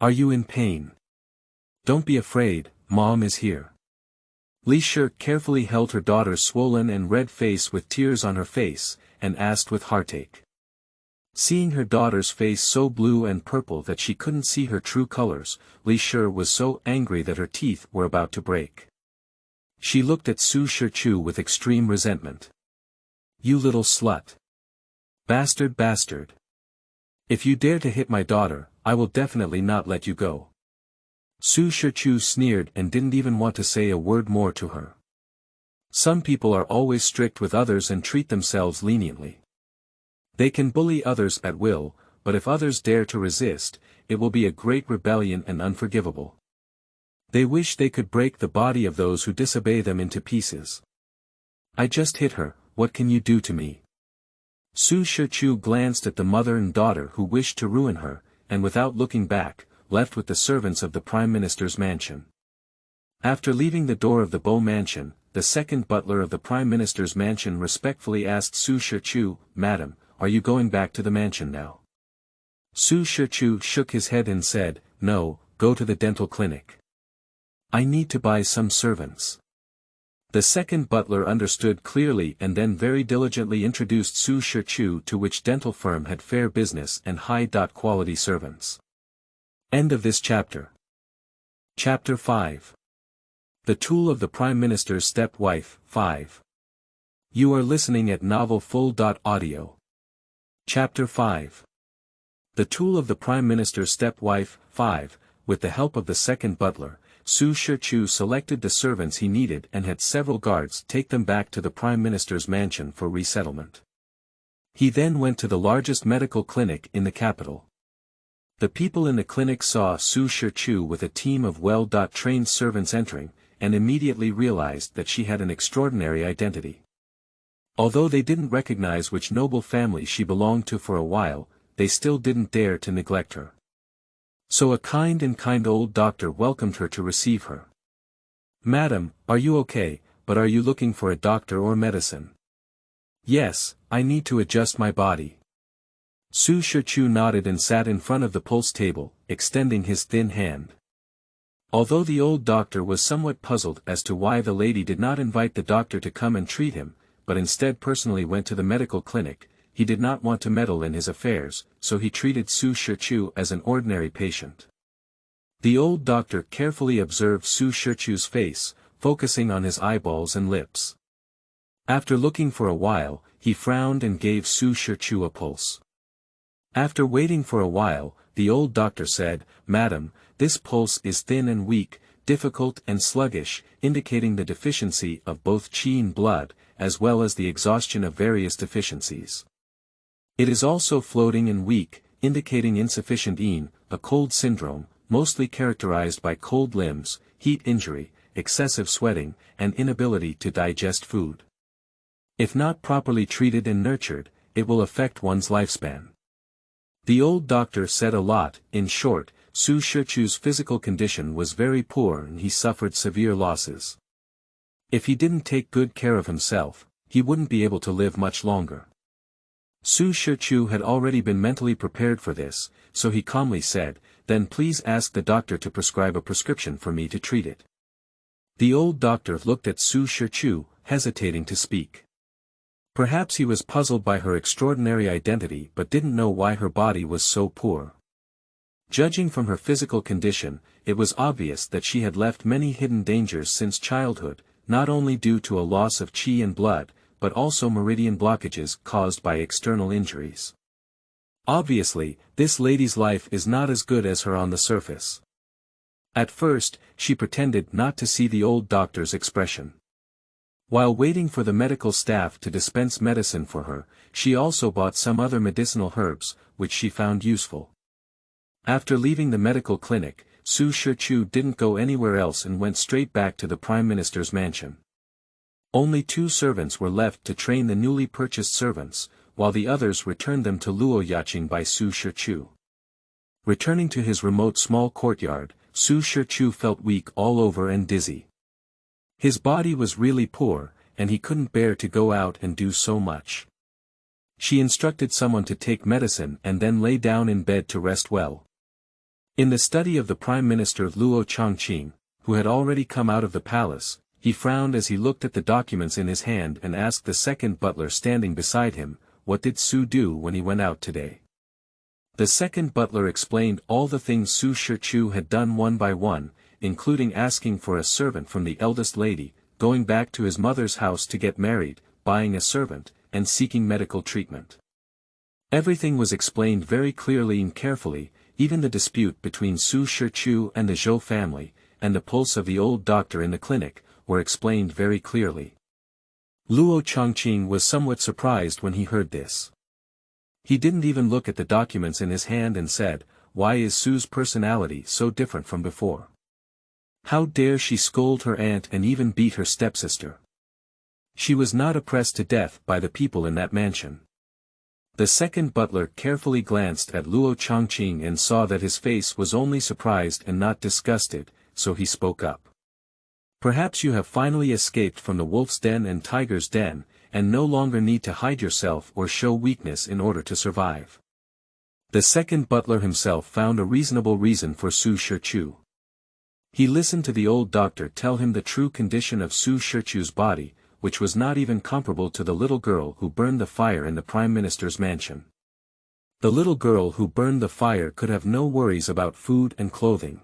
Are you in pain? Don't be afraid, Mom is here." Li Shi carefully held her daughter's swollen and red face with tears on her face, and asked with heartache. Seeing her daughter's face so blue and purple that she couldn't see her true colors, Li Shi was so angry that her teeth were about to break. She looked at Su Shichu with extreme resentment. "You little slut! Bastard bastard! If you dare to hit my daughter, I will definitely not let you go." Su Shichu sneered and didn't even want to say a word more to her. Some people are always strict with others and treat themselves leniently. They can bully others at will, but if others dare to resist, it will be a great rebellion and unforgivable. They wish they could break the body of those who disobey them into pieces. "I just hit her, what can you do to me?" Su Shichu glanced at the mother and daughter who wished to ruin her, and without looking back, left with the servants of the Prime Minister's mansion. After leaving the door of the Beau mansion, the second butler of the Prime Minister's mansion respectfully asked Su Shichu, "Madam, are you going back to the mansion now?" Su Shichu shook his head and said, "No, go to the dental clinic. I need to buy some servants." The second butler understood clearly and then very diligently introduced Su Shichu to which dental firm had fair business and high-quality servants. End of this chapter. Chapter 5. The Tool of the Prime Minister's Stepwife, 5. You are listening at novelfull.audio. Chapter 5. The Tool of the Prime Minister's Stepwife, 5, with the help of the second butler, Su Shichu selected the servants he needed and had several guards take them back to the Prime Minister's mansion for resettlement. He then went to the largest medical clinic in the capital. The people in the clinic saw Su Shichu with a team of well-trained servants entering, and immediately realized that she had an extraordinary identity. Although they didn't recognize which noble family she belonged to for a while, they still didn't dare to neglect her. So a kind old doctor welcomed her to receive her. "Madam, are you okay, but are you looking for a doctor or medicine?" "Yes, I need to adjust my body." Su Shichu nodded and sat in front of the pulse table, extending his thin hand. Although the old doctor was somewhat puzzled as to why the lady did not invite the doctor to come and treat him, but instead personally went to the medical clinic, he did not want to meddle in his affairs, so he treated Su Shichu as an ordinary patient. The old doctor carefully observed Su Shichu's face, focusing on his eyeballs and lips. After looking for a while, he frowned and gave Su Shichu a pulse. After waiting for a while, the old doctor said, "Madam, this pulse is thin and weak, difficult and sluggish, indicating the deficiency of both qi and blood, as well as the exhaustion of various deficiencies. It is also floating and weak, indicating insufficient yin, a cold syndrome, mostly characterized by cold limbs, heat injury, excessive sweating, and inability to digest food. If not properly treated and nurtured, it will affect one's lifespan." The old doctor said a lot. In short, Su Shichu's physical condition was very poor and he suffered severe losses. If he didn't take good care of himself, he wouldn't be able to live much longer. Su Shichu had already been mentally prepared for this, so he calmly said, "Then please ask the doctor to prescribe a prescription for me to treat it." The old doctor looked at Su Shichu, hesitating to speak. Perhaps he was puzzled by her extraordinary identity but didn't know why her body was so poor. Judging from her physical condition, it was obvious that she had left many hidden dangers since childhood, not only due to a loss of qi and blood, but also meridian blockages caused by external injuries. Obviously, this lady's life is not as good as her on the surface. At first, she pretended not to see the old doctor's expression. While waiting for the medical staff to dispense medicine for her, she also bought some other medicinal herbs, which she found useful. After leaving the medical clinic, Su Shichu didn't go anywhere else and went straight back to the Prime Minister's mansion. Only 2 servants were left to train the newly purchased servants, while the others returned them to Luo Yaqing by Su Shichu. Returning to his remote small courtyard, Su Shichu felt weak all over and dizzy. His body was really poor, and he couldn't bear to go out and do so much. She instructed someone to take medicine and then lay down in bed to rest well. In the study of the Prime Minister Luo Chongqing, who had already come out of the palace, he frowned as he looked at the documents in his hand and asked the second butler standing beside him, "What did Su do when he went out today?" The second butler explained all the things Su Shichu had done one by one, including asking for a servant from the eldest lady, going back to his mother's house to get married, buying a servant, and seeking medical treatment. Everything was explained very clearly and carefully, even the dispute between Su Shichu and the Zhou family, and the pulse of the old doctor in the clinic, were explained very clearly. Luo Chongqing was somewhat surprised when he heard this. He didn't even look at the documents in his hand and said, "Why is Su's personality so different from before? How dare she scold her aunt and even beat her stepsister? She was not oppressed to death by the people in that mansion." The second butler carefully glanced at Luo Chongqing and saw that his face was only surprised and not disgusted, so he spoke up. Perhaps you have finally escaped from the wolf's den and tiger's den, and no longer need to hide yourself or show weakness in order to survive. The second butler himself found a reasonable reason for Su Shichu. He listened to the old doctor tell him the true condition of Su Shichu's body, which was not even comparable to the little girl who burned the fire in the Prime Minister's mansion. The little girl who burned the fire could have no worries about food and clothing.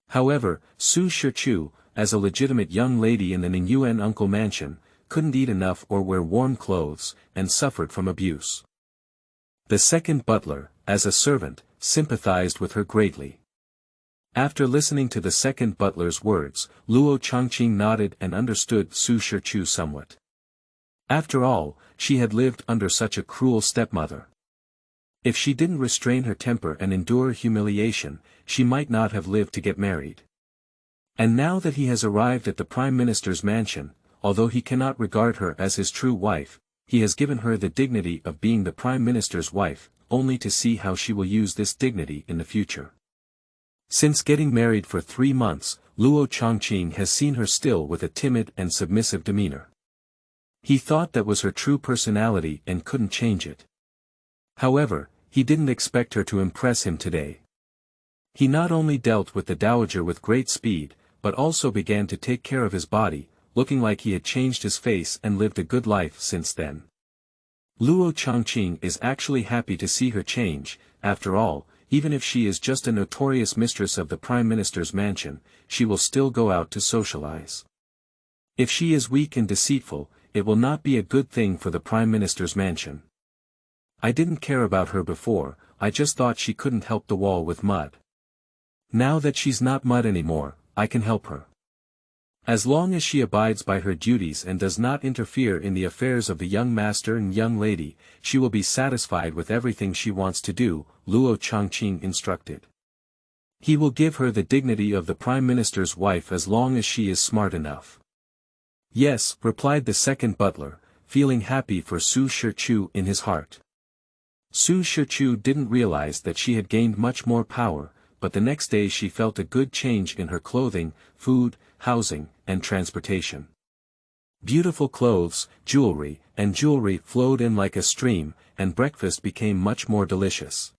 However, Su Shichu, as a legitimate young lady in the Ningyuan uncle mansion, couldn't eat enough or wear warm clothes, and suffered from abuse. The second butler, as a servant, sympathized with her greatly. After listening to the second butler's words, Luo Chongqing nodded and understood Su Shichu somewhat. After all, she had lived under such a cruel stepmother. If she didn't restrain her temper and endure humiliation, she might not have lived to get married. And now that he has arrived at the Prime Minister's mansion, although he cannot regard her as his true wife, he has given her the dignity of being the Prime Minister's wife, only to see how she will use this dignity in the future. Since getting married for 3 months, Luo Chongqing has seen her still with a timid and submissive demeanor. He thought that was her true personality and couldn't change it. However, he didn't expect her to impress him today. He not only dealt with the dowager with great speed, but also began to take care of his body, looking like he had changed his face and lived a good life since then. Luo Chongqing is actually happy to see her change. After all, even if she is just a notorious mistress of the Prime Minister's mansion, she will still go out to socialize. If she is weak and deceitful, it will not be a good thing for the Prime Minister's mansion. I didn't care about her before, I just thought she couldn't help the wall with mud. Now that she's not mud anymore, I can help her. As long as she abides by her duties and does not interfere in the affairs of the young master and young lady, she will be satisfied with everything she wants to do, Luo Chongqing instructed. He will give her the dignity of the Prime Minister's wife as long as she is smart enough. Yes, replied the second butler, feeling happy for Su Shichu in his heart. Su Shichu didn't realize that she had gained much more power, but the next day she felt a good change in her clothing, food, housing, and transportation. Beautiful clothes, jewelry flowed in like a stream, and breakfast became much more delicious.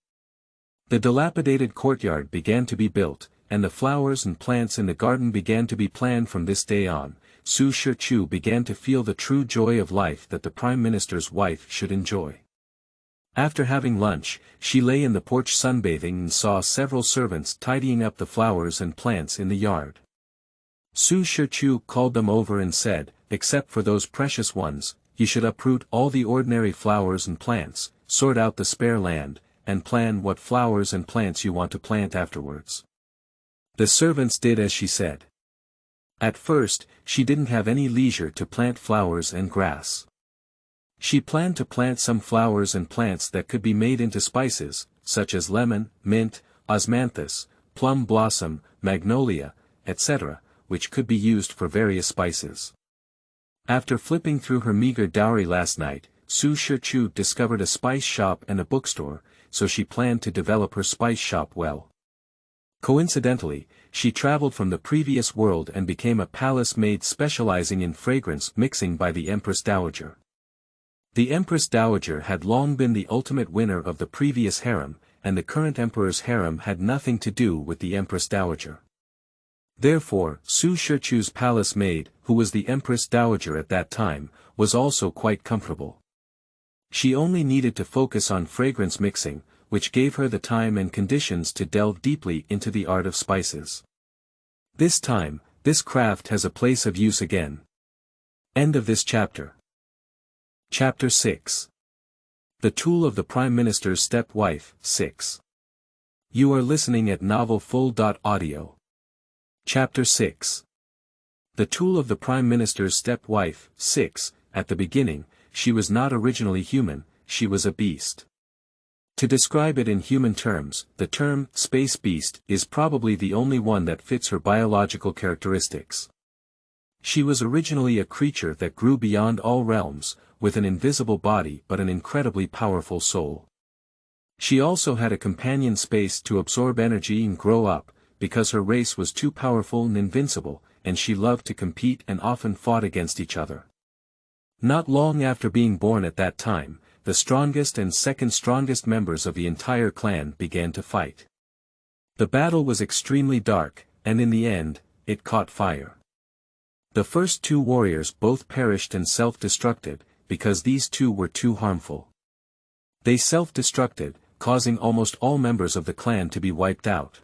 The dilapidated courtyard began to be built, and the flowers and plants in the garden began to be planned from this day on. Su Shichu began to feel the true joy of life that the Prime Minister's wife should enjoy. After having lunch, she lay in the porch sunbathing and saw several servants tidying up the flowers and plants in the yard. Su Shichu called them over and said, "Except for those precious ones, you should uproot all the ordinary flowers and plants, sort out the spare land, and plan what flowers and plants you want to plant afterwards." The servants did as she said. At first, she didn't have any leisure to plant flowers and grass. She planned to plant some flowers and plants that could be made into spices, such as lemon, mint, osmanthus, plum blossom, magnolia, etc., which could be used for various spices. After flipping through her meager dowry last night, Su Shichu discovered a spice shop and a bookstore, so she planned to develop her spice shop well. Coincidentally, she traveled from the previous world and became a palace maid specializing in fragrance mixing by the Empress Dowager. The Empress Dowager had long been the ultimate winner of the previous harem, and the current emperor's harem had nothing to do with the Empress Dowager. Therefore, Su Shichu's palace maid, who was the Empress Dowager at that time, was also quite comfortable. She only needed to focus on fragrance mixing, which gave her the time and conditions to delve deeply into the art of spices. This time, this craft has a place of use again. End of this chapter. Chapter 6. The Tool of the Prime Minister's Stepwife, 6. You are listening at novelfull.audio. Chapter 6. The Tool of the Prime Minister's Stepwife, 6. At the beginning, she was not originally human, she was a beast. To describe it in human terms, the term, space beast, is probably the only one that fits her biological characteristics. She was originally a creature that grew beyond all realms, with an invisible body but an incredibly powerful soul. She also had a companion space to absorb energy and grow up, because her race was too powerful and invincible, and she loved to compete and often fought against each other. Not long after being born at that time, the strongest and second strongest members of the entire clan began to fight. The battle was extremely dark, and in the end, it caught fire. The first two warriors both perished and self-destructed, because these two were too harmful. They self-destructed, causing almost all members of the clan to be wiped out.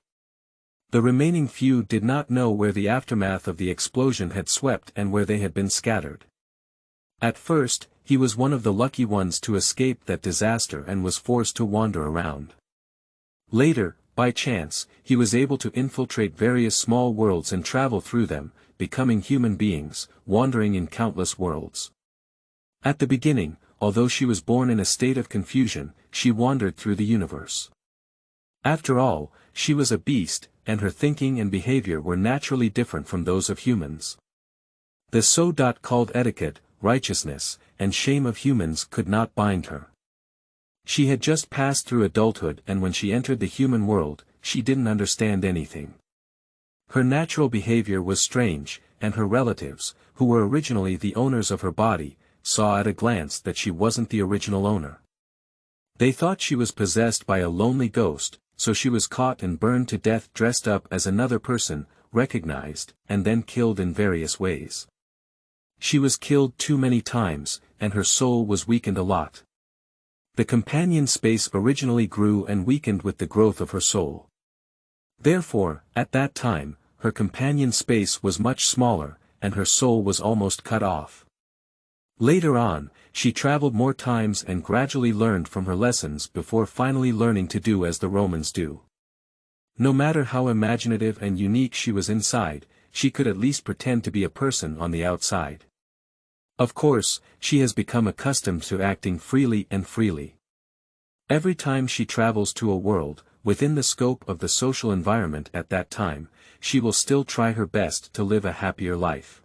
The remaining few did not know where the aftermath of the explosion had swept and where they had been scattered. At first, he was one of the lucky ones to escape that disaster and was forced to wander around. Later, by chance, he was able to infiltrate various small worlds and travel through them, becoming human beings, wandering in countless worlds. At the beginning, although she was born in a state of confusion, she wandered through the universe. After all, she was a beast, and her thinking and behavior were naturally different from those of humans. The so-called etiquette, righteousness, and shame of humans could not bind her. She had just passed through adulthood, and when she entered the human world, she didn't understand anything. Her natural behavior was strange, and her relatives, who were originally the owners of her body, saw at a glance that she wasn't the original owner. They thought she was possessed by a lonely ghost, so she was caught and burned to death dressed up as another person, recognized, and then killed in various ways. She was killed too many times, and her soul was weakened a lot. The companion space originally grew and weakened with the growth of her soul. Therefore, at that time, her companion space was much smaller, and her soul was almost cut off. Later on, she traveled more times and gradually learned from her lessons before finally learning to do as the Romans do. No matter how imaginative and unique she was inside, she could at least pretend to be a person on the outside. Of course, she has become accustomed to acting freely and freely. Every time she travels to a world, within the scope of the social environment at that time, she will still try her best to live a happier life.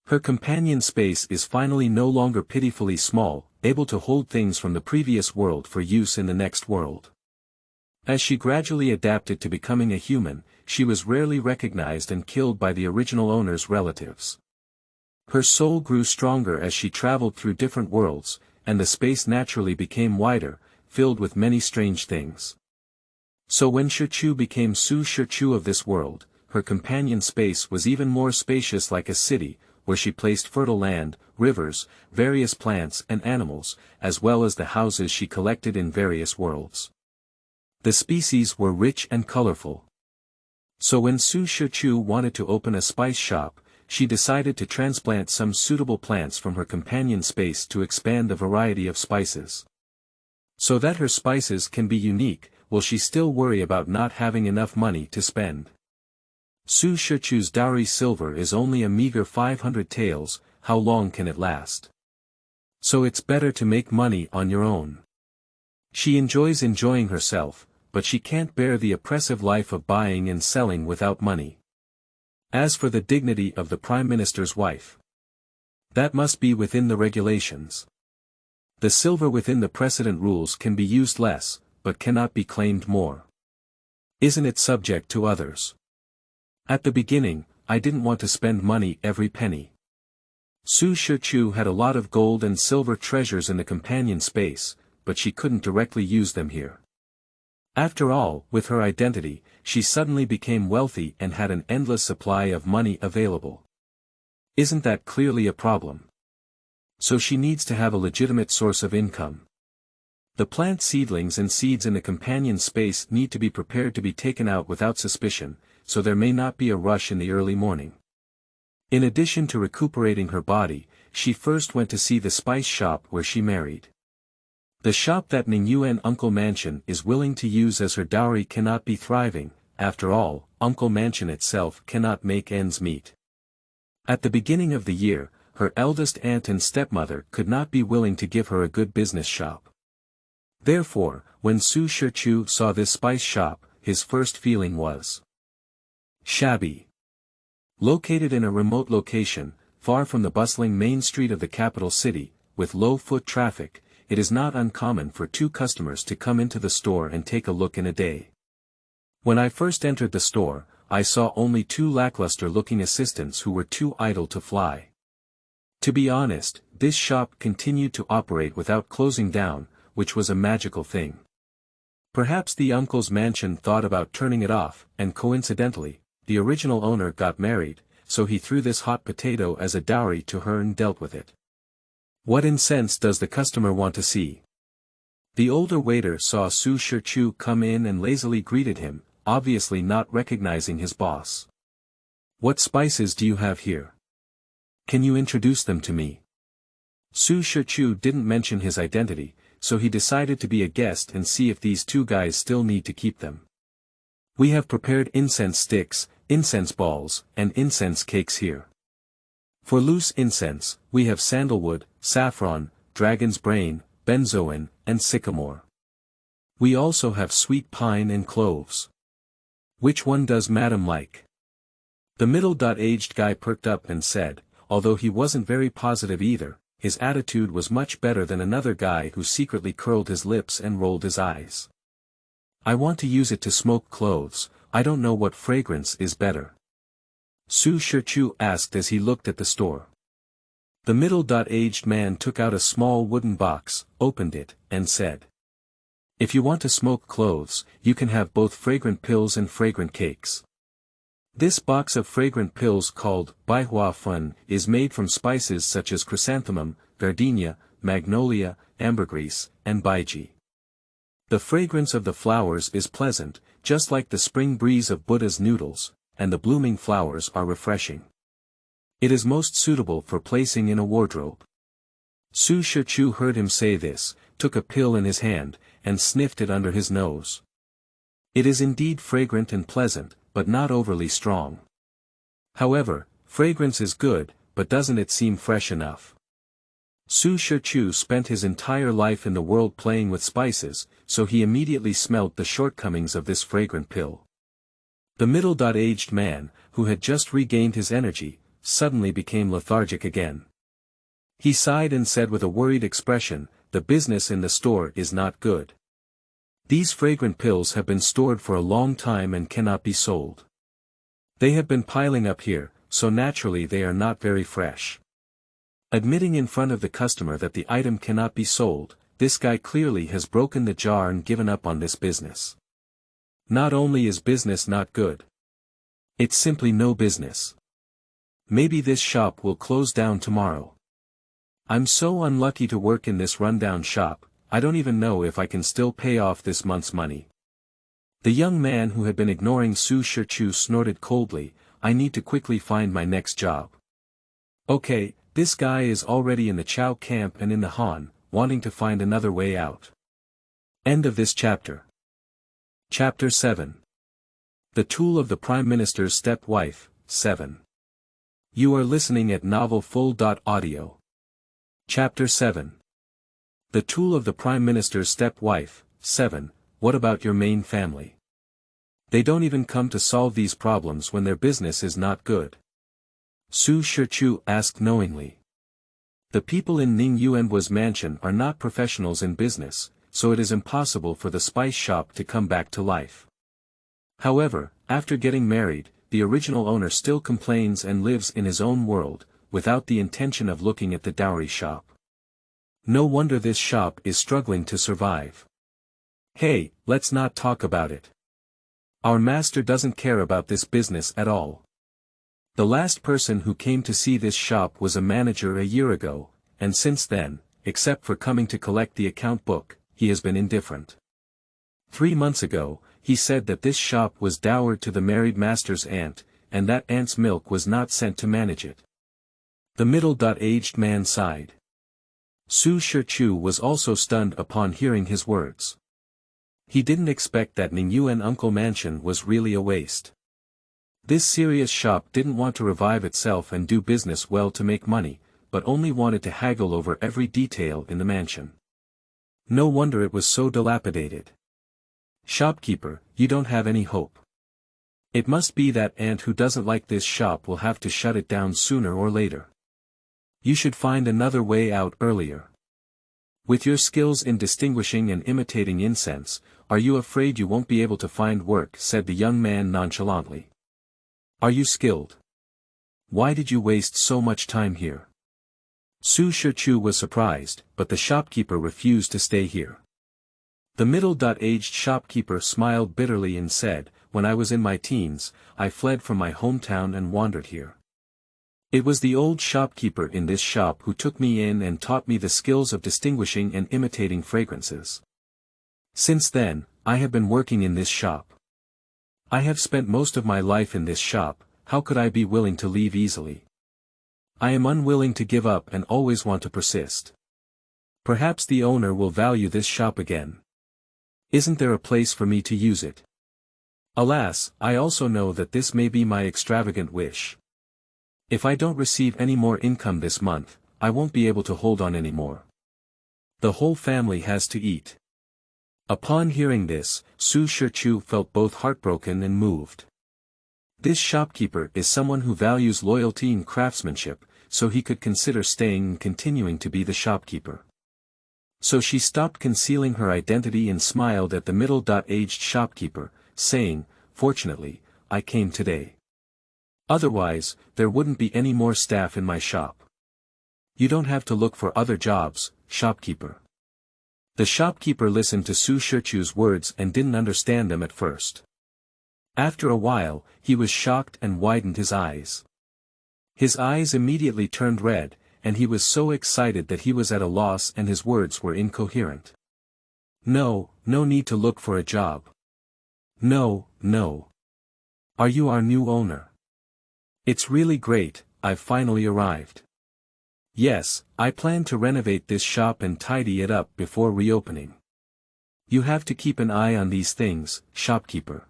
Her companion space is finally no longer pitifully small, able to hold things from the previous world for use in the next world. As she gradually adapted to becoming a human, she was rarely recognized and killed by the original owner's relatives. Her soul grew stronger as she traveled through different worlds, and the space naturally became wider, filled with many strange things. So when Shichu became Su Shichu of this world, her companion space was even more spacious, like a city, where she placed fertile land, rivers, various plants and animals, as well as the houses she collected in various worlds. The species were rich and colorful. So when Su Shichu wanted to open a spice shop, she decided to transplant some suitable plants from her companion space to expand the variety of spices. So that her spices can be unique, will she still worry about not having enough money to spend? Su Shichu's dowry silver is only a meager 500 taels, how long can it last? So it's better to make money on your own. She enjoys enjoying herself, but she can't bear the oppressive life of buying and selling without money. As for the dignity of the Prime Minister's wife, that must be within the regulations. The silver within the precedent rules can be used less, but cannot be claimed more. Isn't it subject to others? At the beginning, I didn't want to spend money every penny. Su Shichu had a lot of gold and silver treasures in the companion space, but she couldn't directly use them here. After all, with her identity, she suddenly became wealthy and had an endless supply of money available. Isn't that clearly a problem? So she needs to have a legitimate source of income. The plant seedlings and seeds in the companion space need to be prepared to be taken out without suspicion, so there may not be a rush in the early morning. In addition to recuperating her body, she first went to see the spice shop where she married. The shop that Ningyuan Uncle Mansion is willing to use as her dowry cannot be thriving. After all, Uncle Mansion itself cannot make ends meet. At the beginning of the year, her eldest aunt and stepmother could not be willing to give her a good business shop. Therefore, when Su Shichu saw this spice shop, his first feeling was shabby. Located in a remote location, far from the bustling main street of the capital city, with low foot traffic, it is not uncommon for two customers to come into the store and take a look in a day. When I first entered the store, I saw only two lackluster-looking assistants who were too idle to fly. To be honest, this shop continued to operate without closing down, which was a magical thing. Perhaps the uncle's mansion thought about turning it off, and coincidentally, the original owner got married, so he threw this hot potato as a dowry to her and dealt with it. What incense does the customer want to see? The older waiter saw Su Shichu come in and lazily greeted him, obviously not recognizing his boss. What spices do you have here? Can you introduce them to me? Su Shichu didn't mention his identity, so he decided to be a guest and see if these two guys still need to keep them. We have prepared incense sticks, incense balls, and incense cakes here. For loose incense, we have sandalwood, saffron, dragon's brain, benzoin, and sycamore. We also have sweet pine and cloves. Which one does madam like? The middle-aged guy perked up and said, although he wasn't very positive either, his attitude was much better than another guy who secretly curled his lips and rolled his eyes. I want to use it to smoke cloves, I don't know what fragrance is better. Su Shichu asked as he looked at the store. The middle-aged man took out a small wooden box, opened it, and said, if you want to smoke cloves, you can have both fragrant pills and fragrant cakes. This box of fragrant pills called Baihua Fun is made from spices such as chrysanthemum, gardenia, magnolia, ambergris, and baiji. The fragrance of the flowers is pleasant, just like the spring breeze of Buddha's noodles, and the blooming flowers are refreshing. It is most suitable for placing in a wardrobe. Su Shichu heard him say this, took a pill in his hand, and sniffed it under his nose. It is indeed fragrant and pleasant, but not overly strong. However, fragrance is good, but doesn't it seem fresh enough? Su Shichu spent his entire life in the world playing with spices, so he immediately smelled the shortcomings of this fragrant pill. The middle-aged man, who had just regained his energy, suddenly became lethargic again. He sighed and said with a worried expression, the business in the store is not good. These fragrant pills have been stored for a long time and cannot be sold. They have been piling up here, so naturally they are not very fresh. Admitting in front of the customer that the item cannot be sold, this guy clearly has broken the jar and given up on this business. Not only is business not good, it's simply no business. Maybe this shop will close down tomorrow. I'm so unlucky to work in this rundown shop, I don't even know if I can still pay off this month's money. The young man who had been ignoring Su Shichu snorted coldly, I need to quickly find my next job. Okay, this guy is already in the Chow camp and in the Han, wanting to find another way out. End of this chapter. Chapter 7. The Tool of the Prime Minister's Stepwife, 7. You are listening at novelfull.audio. Chapter 7. The Tool of the Prime Minister's Stepwife, 7. What about your main family? They don't even come to solve these problems when their business is not good. Su Shichu asked knowingly. The people in Ning Yuan's mansion are not professionals in business, so it is impossible for the spice shop to come back to life. However, after getting married, the original owner still complains and lives in his own world, without the intention of looking at the dowry shop. No wonder this shop is struggling to survive. Hey, let's not talk about it. Our master doesn't care about this business at all. The last person who came to see this shop was a manager a year ago, and since then, except for coming to collect the account book, he has been indifferent. 3 months ago, he said that this shop was dowered to the married master's aunt, and that aunt's milk was not sent to manage it. The middle-aged man sighed. Su Shichu was also stunned upon hearing his words. He didn't expect that Ningyuan Uncle Mansion was really a waste. This serious shop didn't want to revive itself and do business well to make money, but only wanted to haggle over every detail in the mansion. No wonder it was so dilapidated. Shopkeeper, you don't have any hope. It must be that aunt who doesn't like this shop will have to shut it down sooner or later. You should find another way out earlier. With your skills in distinguishing and imitating incense, are you afraid you won't be able to find work?" said the young man nonchalantly. "Are you skilled? Why did you waste so much time here?" Su Shichu was surprised, but the shopkeeper refused to stay here. The middle-aged shopkeeper smiled bitterly and said, "When I was in my teens, I fled from my hometown and wandered here. It was the old shopkeeper in this shop who took me in and taught me the skills of distinguishing and imitating fragrances. Since then, I have been working in this shop. I have spent most of my life in this shop. How could I be willing to leave easily? I am unwilling to give up and always want to persist. Perhaps the owner will value this shop again. Isn't there a place for me to use it? Alas, I also know that this may be my extravagant wish. If I don't receive any more income this month, I won't be able to hold on anymore. The whole family has to eat." Upon hearing this, Su Shichu felt both heartbroken and moved. This shopkeeper is someone who values loyalty and craftsmanship, so he could consider staying and continuing to be the shopkeeper. So she stopped concealing her identity and smiled at the middle-aged shopkeeper, saying, "Fortunately, I came today. Otherwise, there wouldn't be any more staff in my shop. You don't have to look for other jobs, shopkeeper." The shopkeeper listened to Su Shichu's words and didn't understand them at first. After a while, he was shocked and widened his eyes. His eyes immediately turned red, and he was so excited that he was at a loss and his words were incoherent. No need to look for a job. No. Are you our new owner? It's really great, I've finally arrived. Yes, I plan to renovate this shop and tidy it up before reopening. You have to keep an eye on these things, shopkeeper.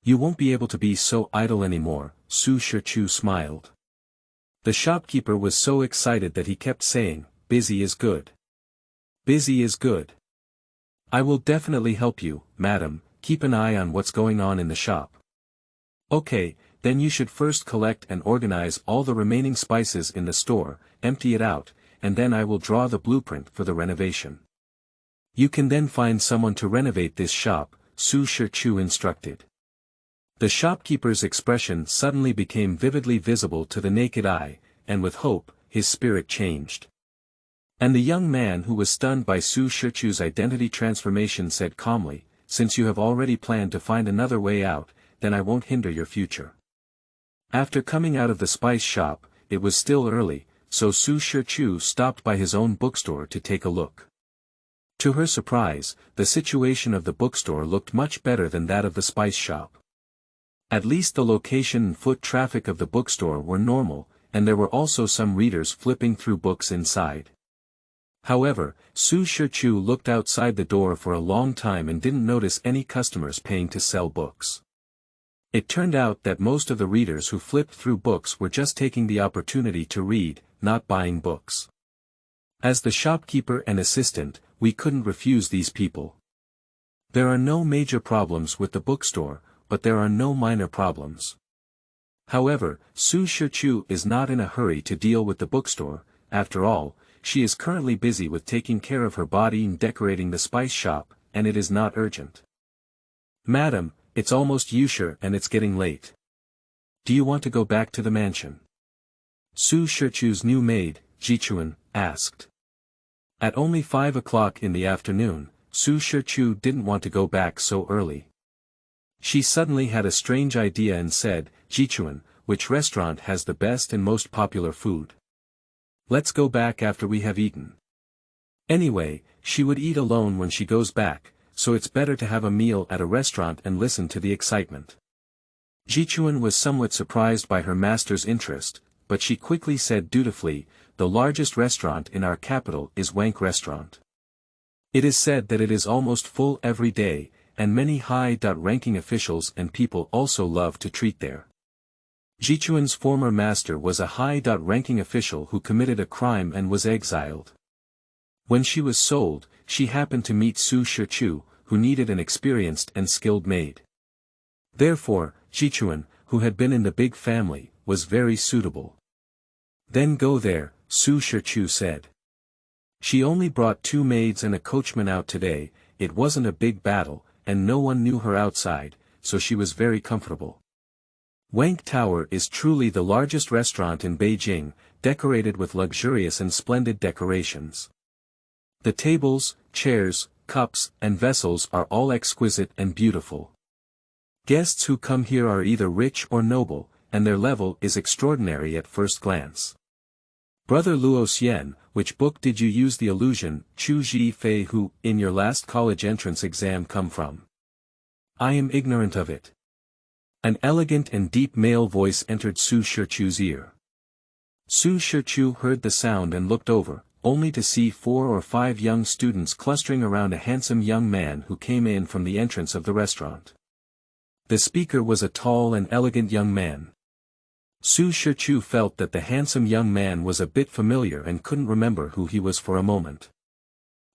You won't be able to be so idle anymore, Su Shichu smiled. The shopkeeper was so excited that he kept saying, "Busy is good. Busy is good. I will definitely help you, madam, keep an eye on what's going on in the shop. Okay, then you should first collect and organize all the remaining spices in the store, empty it out, and then I will draw the blueprint for the renovation. You can then find someone to renovate this shop," Su Shichu instructed. The shopkeeper's expression suddenly became vividly visible to the naked eye, and with hope, his spirit changed. And the young man who was stunned by Su Shichu's identity transformation said calmly, "Since you have already planned to find another way out, then I won't hinder your future." After coming out of the spice shop, it was still early, so Su Shichu stopped by his own bookstore to take a look. To her surprise, the situation of the bookstore looked much better than that of the spice shop. At least the location and foot traffic of the bookstore were normal, and there were also some readers flipping through books inside. However, Su Shichu looked outside the door for a long time and didn't notice any customers paying to sell books. It turned out that most of the readers who flipped through books were just taking the opportunity to read, not buying books. As the shopkeeper and assistant, we couldn't refuse these people. There are no major problems with the bookstore, but there are no minor problems. However, Su Shichu is not in a hurry to deal with the bookstore. After all, she is currently busy with taking care of her body and decorating the spice shop, and it is not urgent. "Madam, it's almost Yusher and it's getting late. Do you want to go back to the mansion?" Su Shichu's new maid, Jichuan, asked. At only 5 o'clock in the afternoon, Su Shichu didn't want to go back so early. She suddenly had a strange idea and said, "Jichuan, which restaurant has the best and most popular food? Let's go back after we have eaten." Anyway, she would eat alone when she goes back, so it's better to have a meal at a restaurant and listen to the excitement. Jichuan was somewhat surprised by her master's interest, but she quickly said dutifully, "The largest restaurant in our capital is Wank Restaurant. It is said that it is almost full every day, and many high-ranking officials and people also love to treat there." Jichuan's former master was a high-ranking official who committed a crime and was exiled. When she was sold, she happened to meet Su Shichu, who needed an experienced and skilled maid. Therefore, Jichuan, who had been in the big family, was very suitable. Then go there, Su Shichu said. She only brought 2 maids and a coachman out today, it wasn't a big battle, and no one knew her outside, so she was very comfortable. Wank Tower is truly the largest restaurant in Beijing, decorated with luxurious and splendid decorations. The tables, chairs, cups, and vessels are all exquisite and beautiful. Guests who come here are either rich or noble, and their level is extraordinary at first glance. Brother Luo Xian, which book did you use the allusion, Chu Ji Fei Hu, in your last college entrance exam come from? I am ignorant of it. An elegant and deep male voice entered Su Shichu's ear. Su Shichu heard the sound and looked over, only to see 4 or 5 young students clustering around a handsome young man who came in from the entrance of the restaurant. The speaker was a tall and elegant young man. Su Shichu felt that the handsome young man was a bit familiar and couldn't remember who he was for a moment.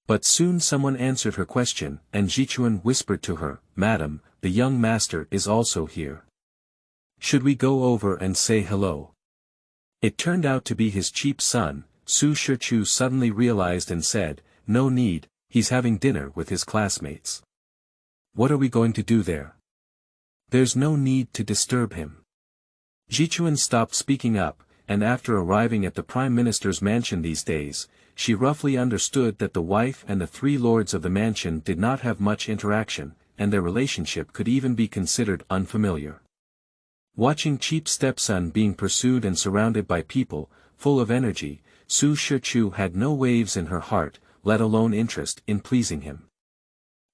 But soon someone answered her question, and Jichuan whispered to her, "Madam, the young master is also here. Should we go over and say hello?" It turned out to be his cheap son. Su Shichu suddenly realized and said, "No need, he's having dinner with his classmates. What are we going to do there? There's no need to disturb him." Jichuan stopped speaking up, and after arriving at the Prime Minister's mansion these days, she roughly understood that the wife and the 3 lords of the mansion did not have much interaction, and their relationship could even be considered unfamiliar. Watching cheap stepson being pursued and surrounded by people, full of energy, Su Shichu had no waves in her heart, let alone interest in pleasing him.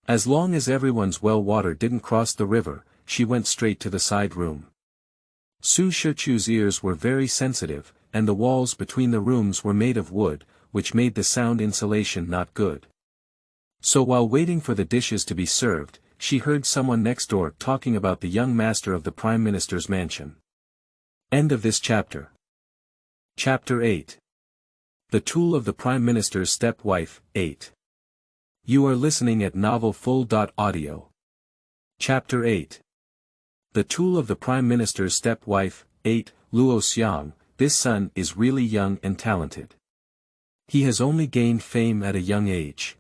As long as everyone's well water didn't cross the river, she went straight to the side room. Su Shichu's ears were very sensitive, and the walls between the rooms were made of wood, which made the sound insulation not good. So while waiting for the dishes to be served, she heard someone next door talking about the young master of the Prime Minister's mansion. End of this chapter. Chapter 8. The Tool of the Prime Minister's Stepwife, 8. You are listening at novelfull.audio. Chapter 8. The Tool of the Prime Minister's Stepwife, 8, Luo Xiang, this son is really young and talented. He has only gained fame at a young age.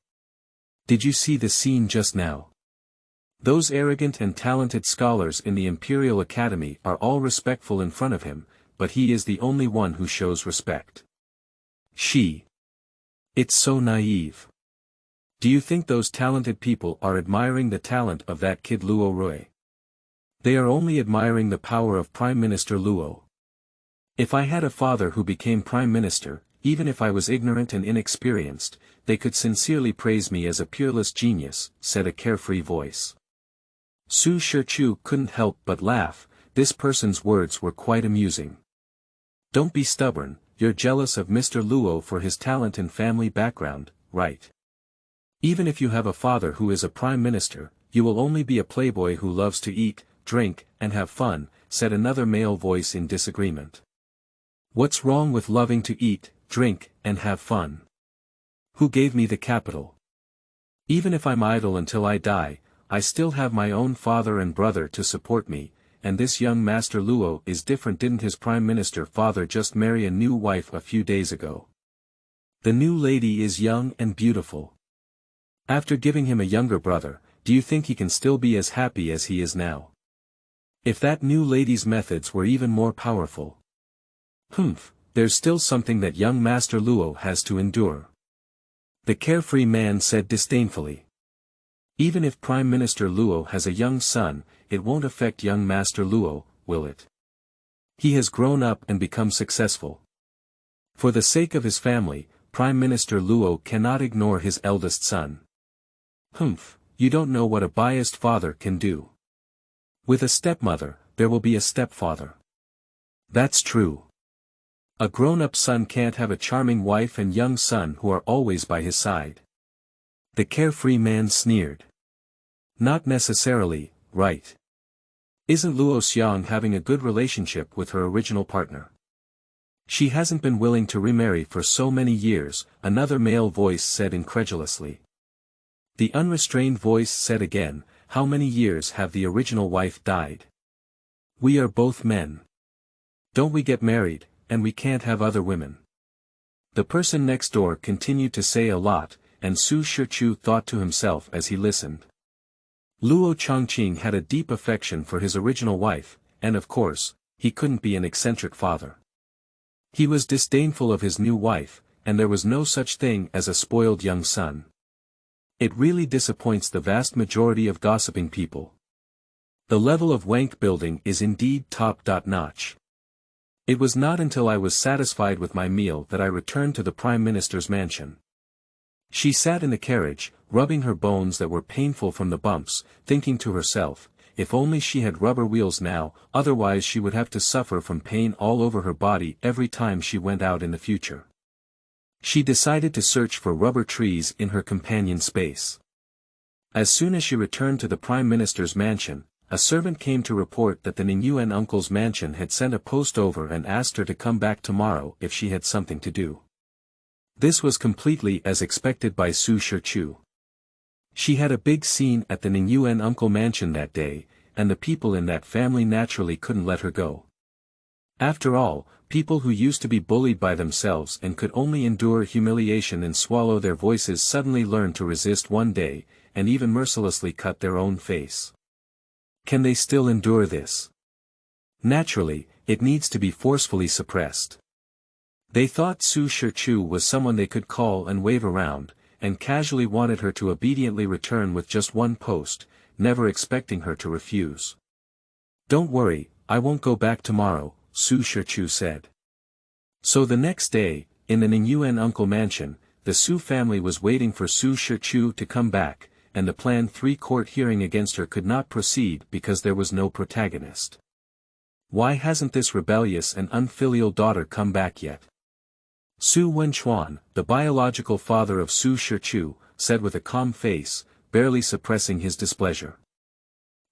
Did you see the scene just now? Those arrogant and talented scholars in the Imperial Academy are all respectful in front of him, but he is the only one who shows respect. It's so naive. Do you think those talented people are admiring the talent of that kid Luo Rui? They are only admiring the power of Prime Minister Luo. If I had a father who became Prime Minister, even if I was ignorant and inexperienced, they could sincerely praise me as a peerless genius, said a carefree voice. Su Shichu couldn't help but laugh, this person's words were quite amusing. Don't be stubborn, you're jealous of Mr. Luo for his talent and family background, right? Even if you have a father who is a Prime Minister, you will only be a playboy who loves to eat, drink, and have fun, said another male voice in disagreement. What's wrong with loving to eat, drink, and have fun? Who gave me the capital? Even if I'm idle until I die, I still have my own father and brother to support me, and this young Master Luo is different. Didn't his Prime Minister father just marry a new wife a few days ago? The new lady is young and beautiful. After giving him a younger brother, do you think he can still be as happy as he is now? If that new lady's methods were even more powerful. There's still something that young Master Luo has to endure. The carefree man said disdainfully. Even if Prime Minister Luo has a young son, it won't affect young Master Luo, will it? He has grown up and become successful. For the sake of his family, Prime Minister Luo cannot ignore his eldest son. You don't know what a biased father can do. With a stepmother, there will be a stepfather. That's true. A grown-up son can't have a charming wife and young son who are always by his side. The carefree man sneered. Not necessarily, right? Isn't Luo Xiang having a good relationship with her original partner? She hasn't been willing to remarry for so many years, another male voice said incredulously. The unrestrained voice said again, how many years have the original wife died? We are both men. Don't we get married, and we can't have other women. The person next door continued to say a lot, and Su Shichu thought to himself as he listened. Luo Chongqing had a deep affection for his original wife, and of course, he couldn't be an eccentric father. He was disdainful of his new wife, and there was no such thing as a spoiled young son. It really disappoints the vast majority of gossiping people. The level of wank building is indeed top-notch. It was not until I was satisfied with my meal that I returned to the Prime Minister's mansion. She sat in the carriage, rubbing her bones that were painful from the bumps, thinking to herself, if only she had rubber wheels now, otherwise she would have to suffer from pain all over her body every time she went out in the future. She decided to search for rubber trees in her companion space. As soon as she returned to the Prime Minister's mansion, a servant came to report that the Ningyuan uncle's mansion had sent a post over and asked her to come back tomorrow if she had something to do. This was completely as expected by Su Shichu. She had a big scene at the Ningyuan uncle mansion that day, and the people in that family naturally couldn't let her go. After all, people who used to be bullied by themselves and could only endure humiliation and swallow their voices suddenly learned to resist one day, and even mercilessly cut their own face. Can they still endure this? Naturally, it needs to be forcefully suppressed. They thought Su Shichu was someone they could call and wave around, and casually wanted her to obediently return with just one post, never expecting her to refuse. Don't worry, I won't go back tomorrow, Su Shichu said. So the next day, in the Ningyuan uncle mansion, the Su family was waiting for Su Shichu to come back, and the planned 3-court hearing against her could not proceed because there was no protagonist. Why hasn't this rebellious and unfilial daughter come back yet? Su Wenchuan, the biological father of Su Shichu, said with a calm face, barely suppressing his displeasure.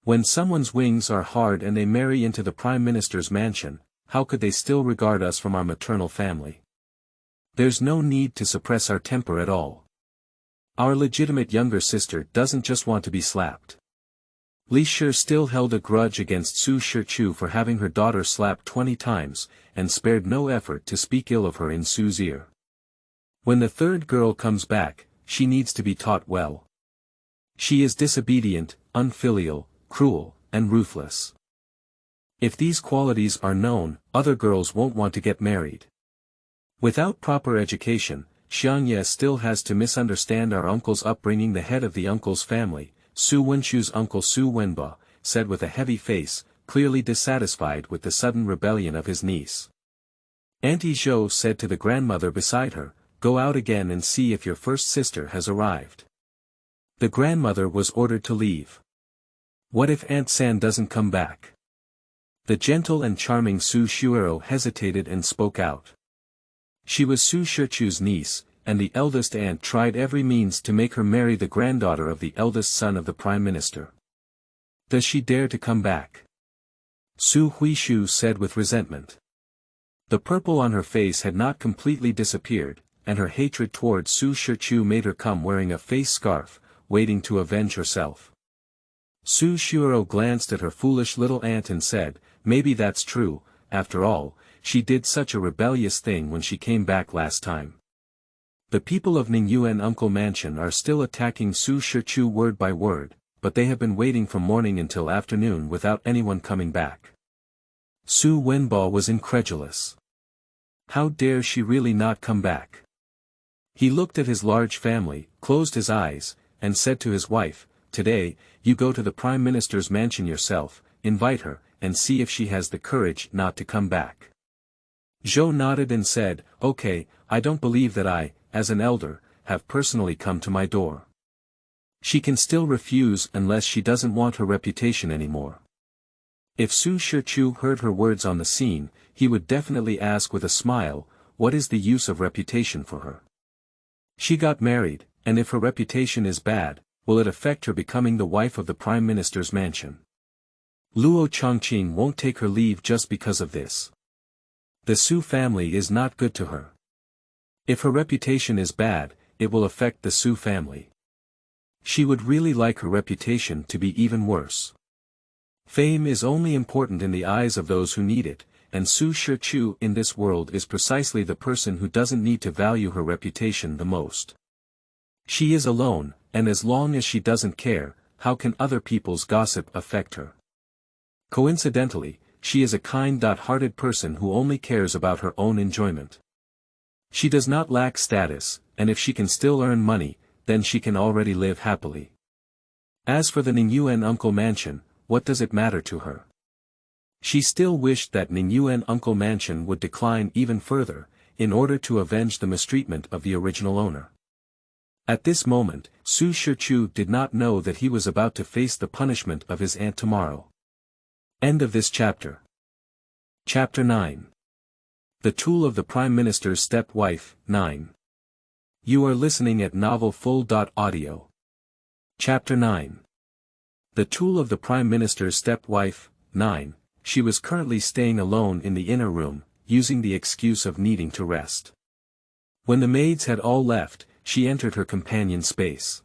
When someone's wings are hard and they marry into the Prime Minister's mansion, how could they still regard us from our maternal family? There's no need to suppress our temper at all. Our legitimate younger sister doesn't just want to be slapped. Li Shi still held a grudge against Su Shichu for having her daughter slapped 20 times, and spared no effort to speak ill of her in Su's ear. When the third girl comes back, she needs to be taught well. She is disobedient, unfilial, cruel, and ruthless. If these qualities are known, other girls won't want to get married. Without proper education, Xiangye still has to misunderstand our uncle's upbringing. The head of the uncle's family, Su Wenchu's uncle Su Wenba, said with a heavy face, clearly dissatisfied with the sudden rebellion of his niece. Auntie Zhou said to the grandmother beside her, go out again and see if your first sister has arrived. The grandmother was ordered to leave. What if Aunt San doesn't come back? The gentle and charming Su Shuero hesitated and spoke out. She was Su Shichu's niece, and the eldest aunt tried every means to make her marry the granddaughter of the eldest son of the Prime Minister. Does she dare to come back? Su Huishu said with resentment. The purple on her face had not completely disappeared, and her hatred toward Su Shichu made her come wearing a face scarf, waiting to avenge herself. Su Shuero glanced at her foolish little aunt and said, maybe that's true, after all, she did such a rebellious thing when she came back last time. The people of Ningyuan Uncle Mansion are still attacking Su Shichu word by word, but they have been waiting from morning until afternoon without anyone coming back. Su Wenba was incredulous. How dare she really not come back? He looked at his large family, closed his eyes, and said to his wife, today, you go to the Prime Minister's mansion yourself, invite her, and see if she has the courage not to come back. Zhou nodded and said, okay, I don't believe that I, as an elder, have personally come to my door. She can still refuse unless she doesn't want her reputation anymore. If Su Shichu heard her words on the scene, he would definitely ask with a smile, what is the use of reputation for her? She got married, and if her reputation is bad, will it affect her becoming the wife of the Prime Minister's mansion? Luo Chongqing won't take her leave just because of this. The Su family is not good to her. If her reputation is bad, it will affect the Su family. She would really like her reputation to be even worse. Fame is only important in the eyes of those who need it, and Su Shichu in this world is precisely the person who doesn't need to value her reputation the most. She is alone, and as long as she doesn't care, how can other people's gossip affect her? Coincidentally, she is a kind-hearted person who only cares about her own enjoyment. She does not lack status, and if she can still earn money, then she can already live happily. As for the Ningyuan Uncle Mansion, what does it matter to her? She still wished that Ningyuan Uncle Mansion would decline even further, in order to avenge the mistreatment of the original owner. At this moment, Su Shichu did not know that he was about to face the punishment of his aunt tomorrow. End of this chapter. Chapter 9. The Tool of the Prime Minister's Stepwife, 9. You are listening at novelfull.audio. Chapter 9. The Tool of the Prime Minister's Stepwife, 9. She was currently staying alone in the inner room, using the excuse of needing to rest. When the maids had all left, she entered her companion's space.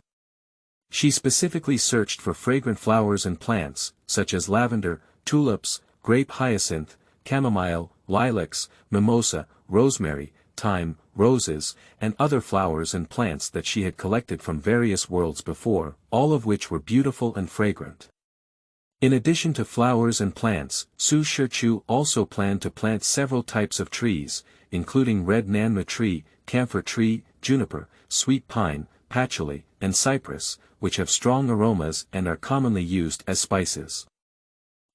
She specifically searched for fragrant flowers and plants, such as lavender, tulips, grape hyacinth, chamomile, lilacs, mimosa, rosemary, thyme, roses, and other flowers and plants that she had collected from various worlds before, all of which were beautiful and fragrant. In addition to flowers and plants, Su Shichu also planned to plant several types of trees, including red nanma tree, camphor tree, juniper, sweet pine, patchouli, and cypress, which have strong aromas and are commonly used as spices.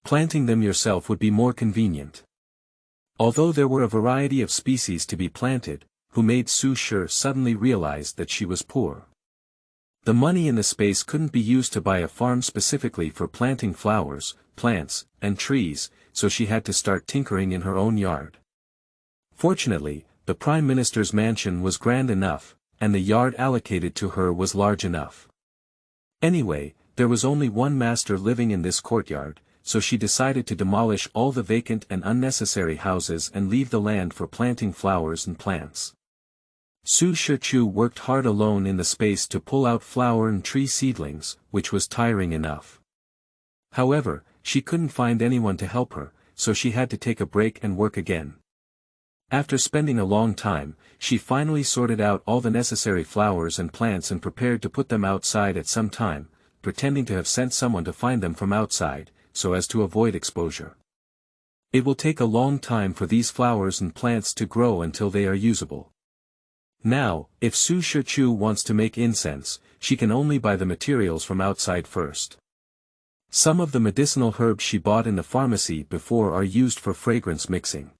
Planting them yourself would be more convenient. Although there were a variety of species to be planted, who made Su Shi suddenly realize that she was poor. The money in the space couldn't be used to buy a farm specifically for planting flowers, plants, and trees, so she had to start tinkering in her own yard. Fortunately, the Prime Minister's mansion was grand enough, and the yard allocated to her was large enough. Anyway, there was only one master living in this courtyard, so she decided to demolish all the vacant and unnecessary houses and leave the land for planting flowers and plants. Su Shichu worked hard alone in the space to pull out flower and tree seedlings, which was tiring enough. However, she couldn't find anyone to help her, so she had to take a break and work again. After spending a long time, she finally sorted out all the necessary flowers and plants and prepared to put them outside at some time, pretending to have sent someone to find them from outside, so as to avoid exposure. It will take a long time for these flowers and plants to grow until they are usable. Now, if Su Shichu wants to make incense, she can only buy the materials from outside first. Some of the medicinal herbs she bought in the pharmacy before are used for fragrance mixing.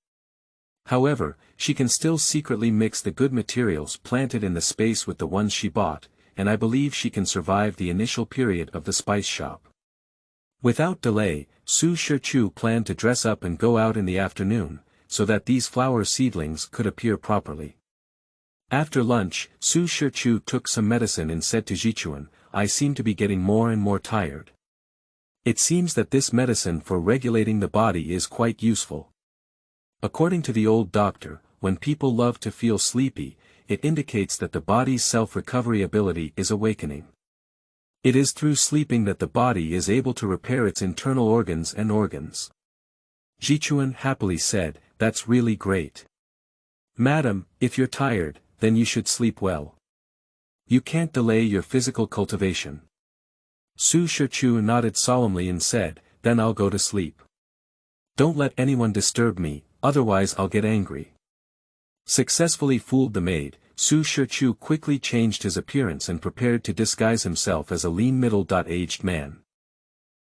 However, she can still secretly mix the good materials planted in the space with the ones she bought, and I believe she can survive the initial period of the spice shop. Without delay, Su Shichu planned to dress up and go out in the afternoon, so that these flower seedlings could appear properly. After lunch, Su Shichu took some medicine and said to Jichuan, "I seem to be getting more and more tired. It seems that this medicine for regulating the body is quite useful. According to the old doctor, when people love to feel sleepy, it indicates that the body's self-recovery ability is awakening. It is through sleeping that the body is able to repair its internal organs and organs." Jichuan happily said, "That's really great. Madam, if you're tired, then you should sleep well. You can't delay your physical cultivation." Su Shichu nodded solemnly and said, "Then I'll go to sleep. Don't let anyone disturb me, otherwise I'll get angry." Successfully fooled the maid, Su Shichu quickly changed his appearance and prepared to disguise himself as a lean middle-aged man.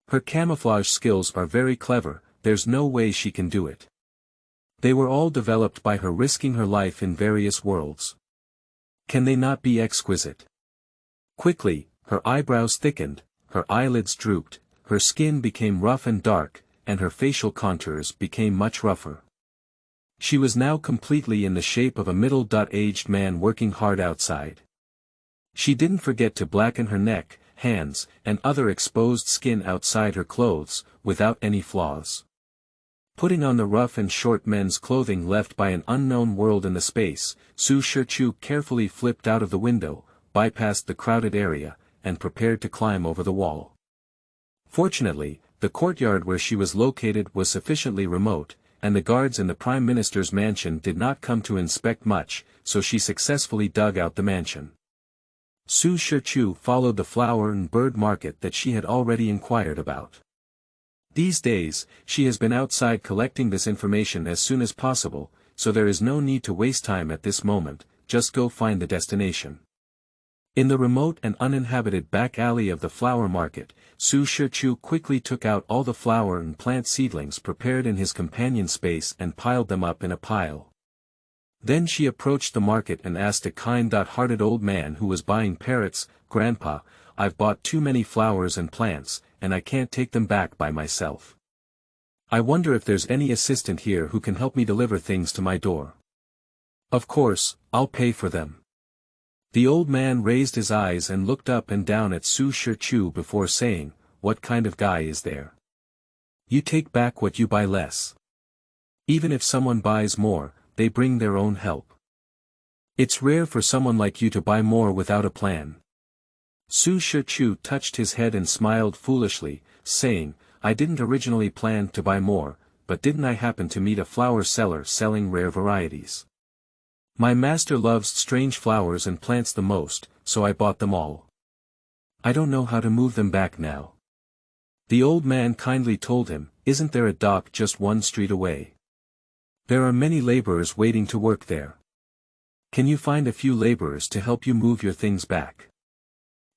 Her camouflage skills are very clever, there's no way she can do it. They were all developed by her risking her life in various worlds. Can they not be exquisite? Quickly, her eyebrows thickened, her eyelids drooped, her skin became rough and dark, and her facial contours became much rougher. She was now completely in the shape of a middle-aged man working hard outside. She didn't forget to blacken her neck, hands, and other exposed skin outside her clothes, without any flaws. Putting on the rough and short men's clothing left by an unknown world in the space, Su Shichu carefully flipped out of the window, bypassed the crowded area, and prepared to climb over the wall. Fortunately, The courtyard where she was located was sufficiently remote, and the guards in the Prime Minister's mansion did not come to inspect much, so she successfully dug out the mansion. Su Shichu followed the flower and bird market that she had already inquired about. These days, she has been outside collecting this information as soon as possible, so there is no need to waste time at this moment, just go find the destination. In the remote and uninhabited back alley of the flower market, Su Shichu quickly took out all the flower and plant seedlings prepared in his companion space and piled them up in a pile. Then she approached the market and asked a kind-hearted old man who was buying parrots, "Grandpa, I've bought too many flowers and plants, and I can't take them back by myself. I wonder if there's any assistant here who can help me deliver things to my door. Of course, I'll pay for them." The old man raised his eyes and looked up and down at Su Shichu before saying, "What kind of guy is there? You take back what you buy less. Even if someone buys more, they bring their own help. It's rare for someone like you to buy more without a plan." Su Shichu touched his head and smiled foolishly, saying, "I didn't originally plan to buy more, but didn't I happen to meet a flower seller selling rare varieties? My master loves strange flowers and plants the most, so I bought them all. I don't know how to move them back now." The old man kindly told him, "Isn't there a dock just one street away? There are many laborers waiting to work there. Can you find a few laborers to help you move your things back?"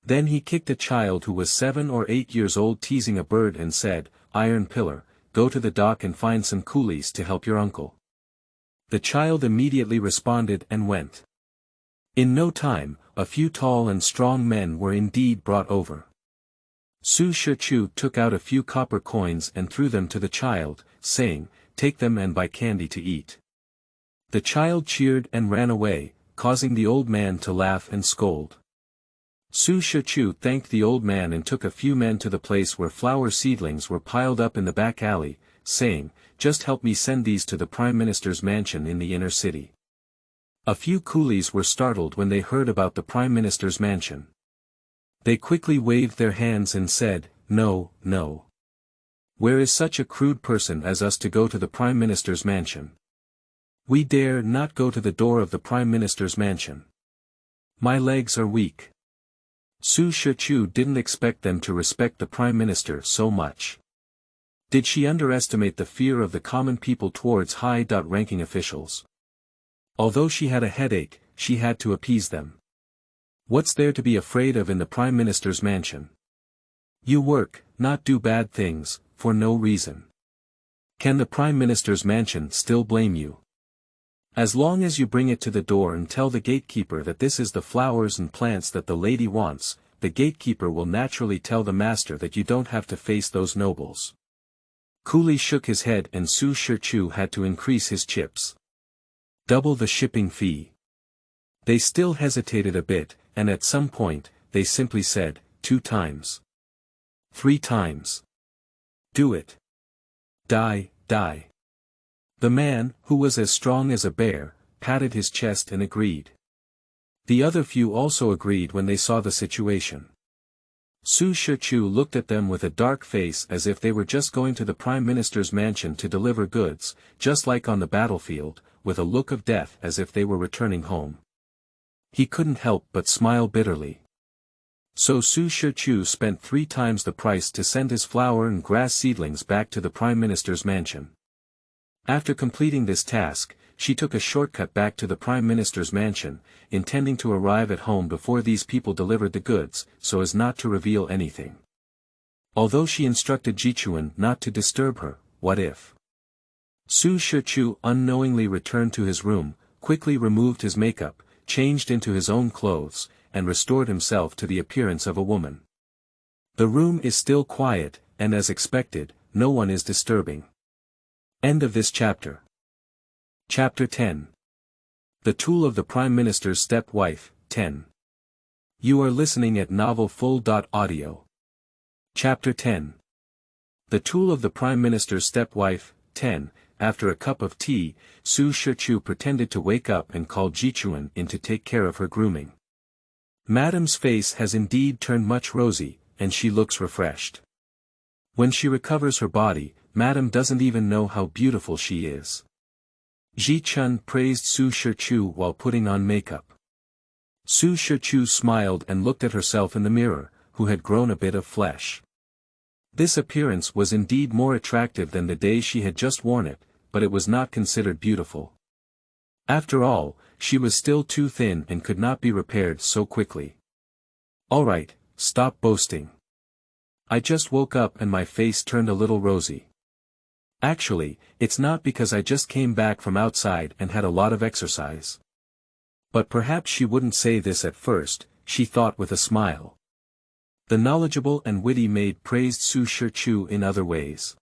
Then he kicked a child who was 7 or 8 years old teasing a bird and said, "Iron Pillar, go to the dock and find some coolies to help your uncle." The child immediately responded and went. In no time, a few tall and strong men were indeed brought over. Su Shichu took out a few copper coins and threw them to the child, saying, "Take them and buy candy to eat." The child cheered and ran away, causing the old man to laugh and scold. Su Shichu thanked the old man and took a few men to the place where flower seedlings were piled up in the back alley, saying, "Just help me send these to the Prime Minister's mansion in the inner city." A few coolies were startled when they heard about the Prime Minister's mansion. They quickly waved their hands and said, "No, no. Where is such a crude person as us to go to the Prime Minister's mansion? We dare not go to the door of the Prime Minister's mansion. My legs are weak." Su Shichu didn't expect them to respect the Prime Minister so much. Did she underestimate the fear of the common people towards high-ranking officials? Although she had a headache, she had to appease them. What's there to be afraid of in the Prime Minister's mansion? You work, not do bad things, for no reason. Can the Prime Minister's mansion still blame you? As long as you bring it to the door and tell the gatekeeper that this is the flowers and plants that the lady wants, the gatekeeper will naturally tell the master that you don't have to face those nobles. Coolie shook his head and Su Shichu had to increase his chips. Double the shipping fee. They still hesitated a bit, and at some point, they simply said, 2 times. 3 times. Do it. Die, die. The man, who was as strong as a bear, patted his chest and agreed. The other few also agreed when they saw the situation. Su Shichu looked at them with a dark face as if they were just going to the Prime Minister's mansion to deliver goods, just like on the battlefield, with a look of death as if they were returning home. He couldn't help but smile bitterly. So Su Shichu spent 3 times the price to send his flower and grass seedlings back to the Prime Minister's mansion. After completing this task, she took a shortcut back to the Prime Minister's mansion, intending to arrive at home before these people delivered the goods, so as not to reveal anything. Although she instructed Jichuan not to disturb her, what if? Su Shichu unknowingly returned to his room, quickly removed his makeup, changed into his own clothes, and restored himself to the appearance of a woman. The room is still quiet, and as expected, no one is disturbing. End of this chapter. Chapter 10. The Tool of the Prime Minister's Stepwife, 10. You are listening at novelfull.audio. Chapter 10. The Tool of the Prime Minister's Stepwife, 10. After a cup of tea, Su Shichu pretended to wake up and called Jichuan in to take care of her grooming. Madam's face has indeed turned much rosy, and she looks refreshed. When she recovers her body, Madame doesn't even know how beautiful she is. Ji Chun praised Su Shichu while putting on makeup. Su Shichu smiled and looked at herself in the mirror, who had grown a bit of flesh. This appearance was indeed more attractive than the day she had just worn it, but it was not considered beautiful. After all, she was still too thin and could not be repaired so quickly. Alright, stop boasting. I just woke up and my face turned a little rosy. Actually, it's not because I just came back from outside and had a lot of exercise. But perhaps she wouldn't say this at first, she thought with a smile. The knowledgeable and witty maid praised Su Shichu in other ways.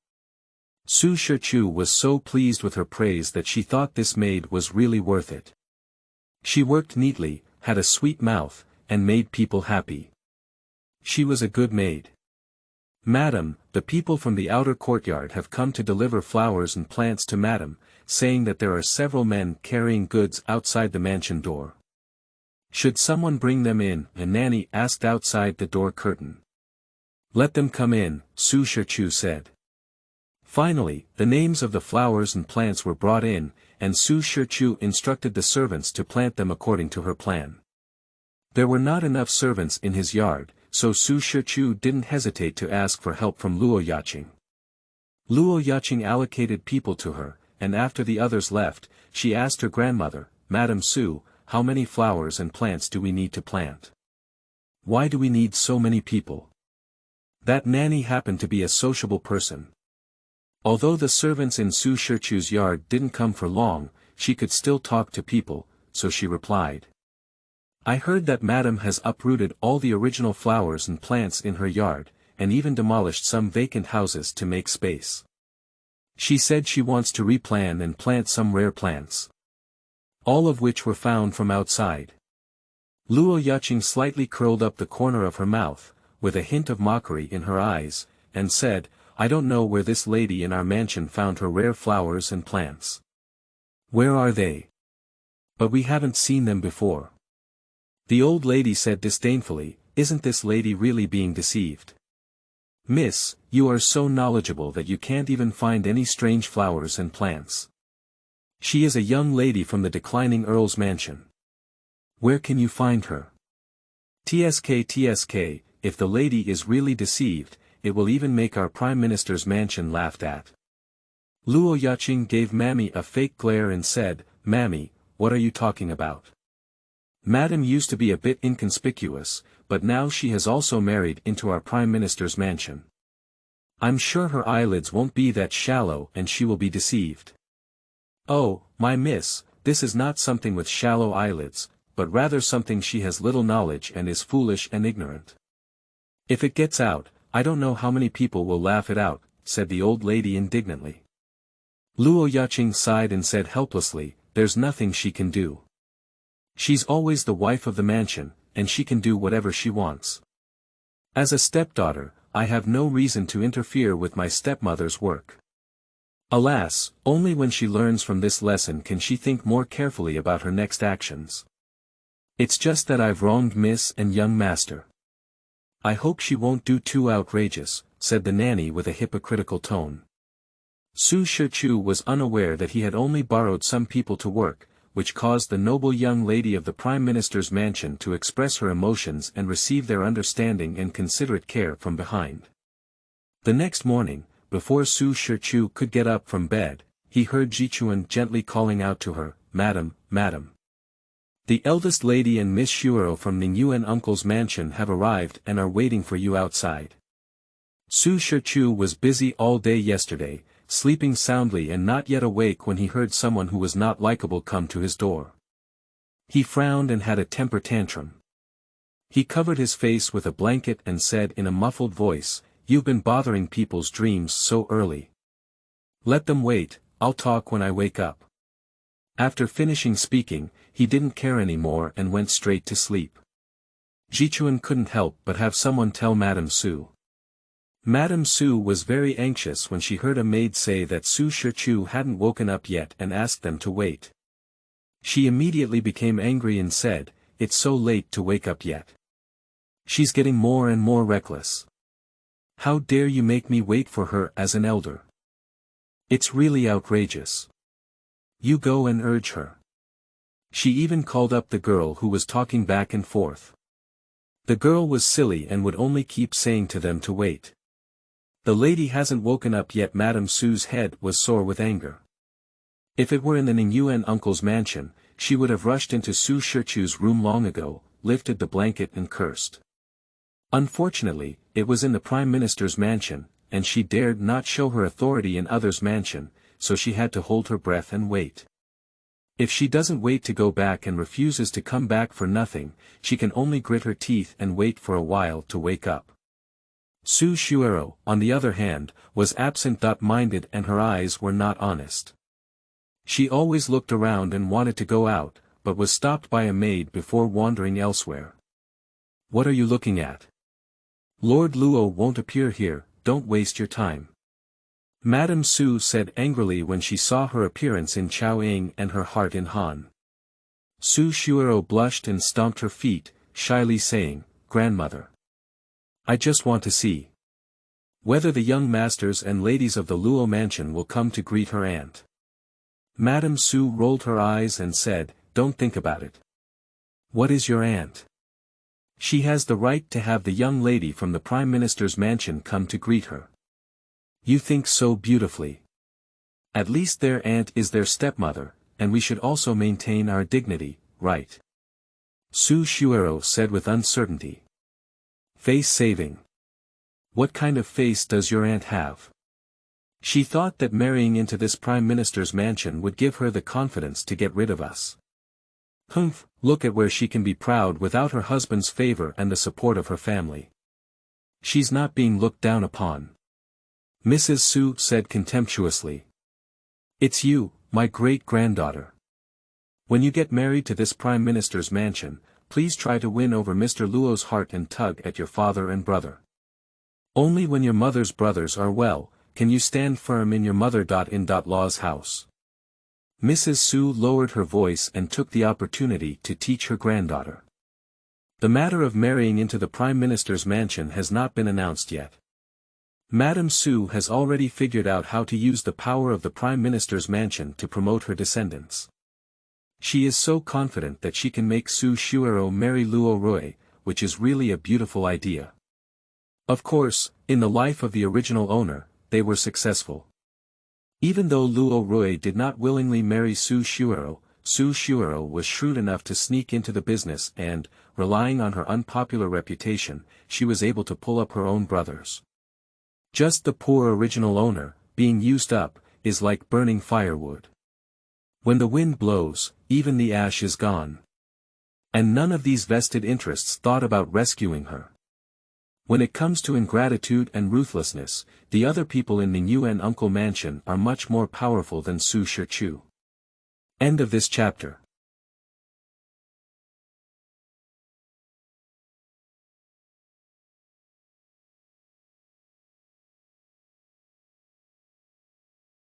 Su Shichu was so pleased with her praise that she thought this maid was really worth it. She worked neatly, had a sweet mouth, and made people happy. She was a good maid. Madam, the people from the outer courtyard have come to deliver flowers and plants to Madam, saying that there are several men carrying goods outside the mansion door. Should someone bring them in? A nanny asked outside the door curtain. Let them come in, Su Shichu said. Finally, the names of the flowers and plants were brought in, and Su Shichu instructed the servants to plant them according to her plan. There were not enough servants in his yard, so Su Shichu didn't hesitate to ask for help from Luo Yaqing. Luo Yaqing allocated people to her, and after the others left, she asked her grandmother, Madame Su, how many flowers and plants do we need to plant? Why do we need so many people? That nanny happened to be a sociable person. Although the servants in Su Shichu's yard didn't come for long, she could still talk to people, so she replied. I heard that Madame has uprooted all the original flowers and plants in her yard, and even demolished some vacant houses to make space. She said she wants to replant and plant some rare plants. All of which were found from outside. Luo Yaqing slightly curled up the corner of her mouth, with a hint of mockery in her eyes, and said, I don't know where this lady in our mansion found her rare flowers and plants. Where are they? But we haven't seen them before. The old lady said disdainfully, isn't this lady really being deceived? Miss, you are so knowledgeable that you can't even find any strange flowers and plants. She is a young lady from the declining Earl's mansion. Where can you find her? TSK, if the lady is really deceived, it will even make our Prime Minister's mansion laughed at. Luo Yaqing gave Mammy a fake glare and said, Mammy, what are you talking about? Madam used to be a bit inconspicuous, but now she has also married into our Prime Minister's mansion. I'm sure her eyelids won't be that shallow and she will be deceived. Oh, my miss, this is not something with shallow eyelids, but rather something she has little knowledge and is foolish and ignorant. If it gets out, I don't know how many people will laugh it out, said the old lady indignantly. Luo Yaqing sighed and said helplessly, there's nothing she can do. She's always the wife of the mansion, and she can do whatever she wants. As a stepdaughter, I have no reason to interfere with my stepmother's work. Alas, only when she learns from this lesson can she think more carefully about her next actions. It's just that I've wronged Miss and young master. I hope she won't do too outrageous, said the nanny with a hypocritical tone. Su Shichu was unaware that he had only borrowed some people to work, which caused the noble young lady of the Prime Minister's mansion to express her emotions and receive their understanding and considerate care from behind. The next morning, before Su Shichu could get up from bed, he heard Jichuan gently calling out to her, Madam, Madam. The eldest lady and Miss Shuoro from Ningyuan uncle's mansion have arrived and are waiting for you outside. Su Shichu was busy all day yesterday, sleeping soundly and not yet awake when he heard someone who was not likable come to his door. He frowned and had a temper tantrum. He covered his face with a blanket and said in a muffled voice, You've been bothering people's dreams so early. Let them wait, I'll talk when I wake up. After finishing speaking, he didn't care anymore and went straight to sleep. Jichuan couldn't help but have someone tell Madame Su. Madame Su was very anxious when she heard a maid say that Su Shichu hadn't woken up yet and asked them to wait. She immediately became angry and said, It's so late to wake up yet. She's getting more and more reckless. How dare you make me wait for her as an elder? It's really outrageous. You go and urge her. She even called up the girl who was talking back and forth. The girl was silly and would only keep saying to them to wait. The lady hasn't woken up yet. Madame Sue's head was sore with anger. If it were in the Ning uncle's mansion, she would have rushed into Su Shichu's room long ago, lifted the blanket and cursed. Unfortunately, it was in the Prime Minister's mansion, and she dared not show her authority in others' mansion, so she had to hold her breath and wait. If she doesn't wait to go back and refuses to come back for nothing, she can only grit her teeth and wait for a while to wake up. Su Shuero, on the other hand, was absent-minded and her eyes were not honest. She always looked around and wanted to go out, but was stopped by a maid before wandering elsewhere. What are you looking at? Lord Luo won't appear here, don't waste your time. Madame Su said angrily when she saw her appearance in Chaoying and her heart in Han. Su Shuero blushed and stomped her feet, shyly saying, "Grandmother. I just want to see whether the young masters and ladies of the Luo mansion will come to greet her aunt." Madame Su rolled her eyes and said, "Don't think about it. What is your aunt? She has the right to have the young lady from the Prime Minister's mansion come to greet her. You think so beautifully. At least their aunt is their stepmother, and we should also maintain our dignity, right?" Su Shuero said with uncertainty. "Face saving. What kind of face does your aunt have?" She thought that marrying into this Prime Minister's mansion would give her the confidence to get rid of us. Humph, look at where she can be proud without her husband's favor and the support of her family. She's not being looked down upon. Mrs. Su said contemptuously. "It's you, my great-granddaughter. When you get married to this Prime Minister's mansion, please try to win over Mr. Luo's heart and tug at your father and brother. Only when your mother's brothers are well, can you stand firm in your mother-in-law's house." Mrs. Su lowered her voice and took the opportunity to teach her granddaughter. The matter of marrying into the Prime Minister's mansion has not been announced yet. Madame Su has already figured out how to use the power of the Prime Minister's mansion to promote her descendants. She is so confident that she can make Su Shuero marry Luo Rui, which is really a beautiful idea. Of course, in the life of the original owner, they were successful. Even though Luo Rui did not willingly marry Su Shuero was shrewd enough to sneak into the business and, relying on her unpopular reputation, she was able to pull up her own brothers. Just the poor original owner, being used up, is like burning firewood. When the wind blows, even the ash is gone. And none of these vested interests thought about rescuing her. When it comes to ingratitude and ruthlessness, the other people in Ning Uncle Mansion are much more powerful than Su Shichu. End of this chapter.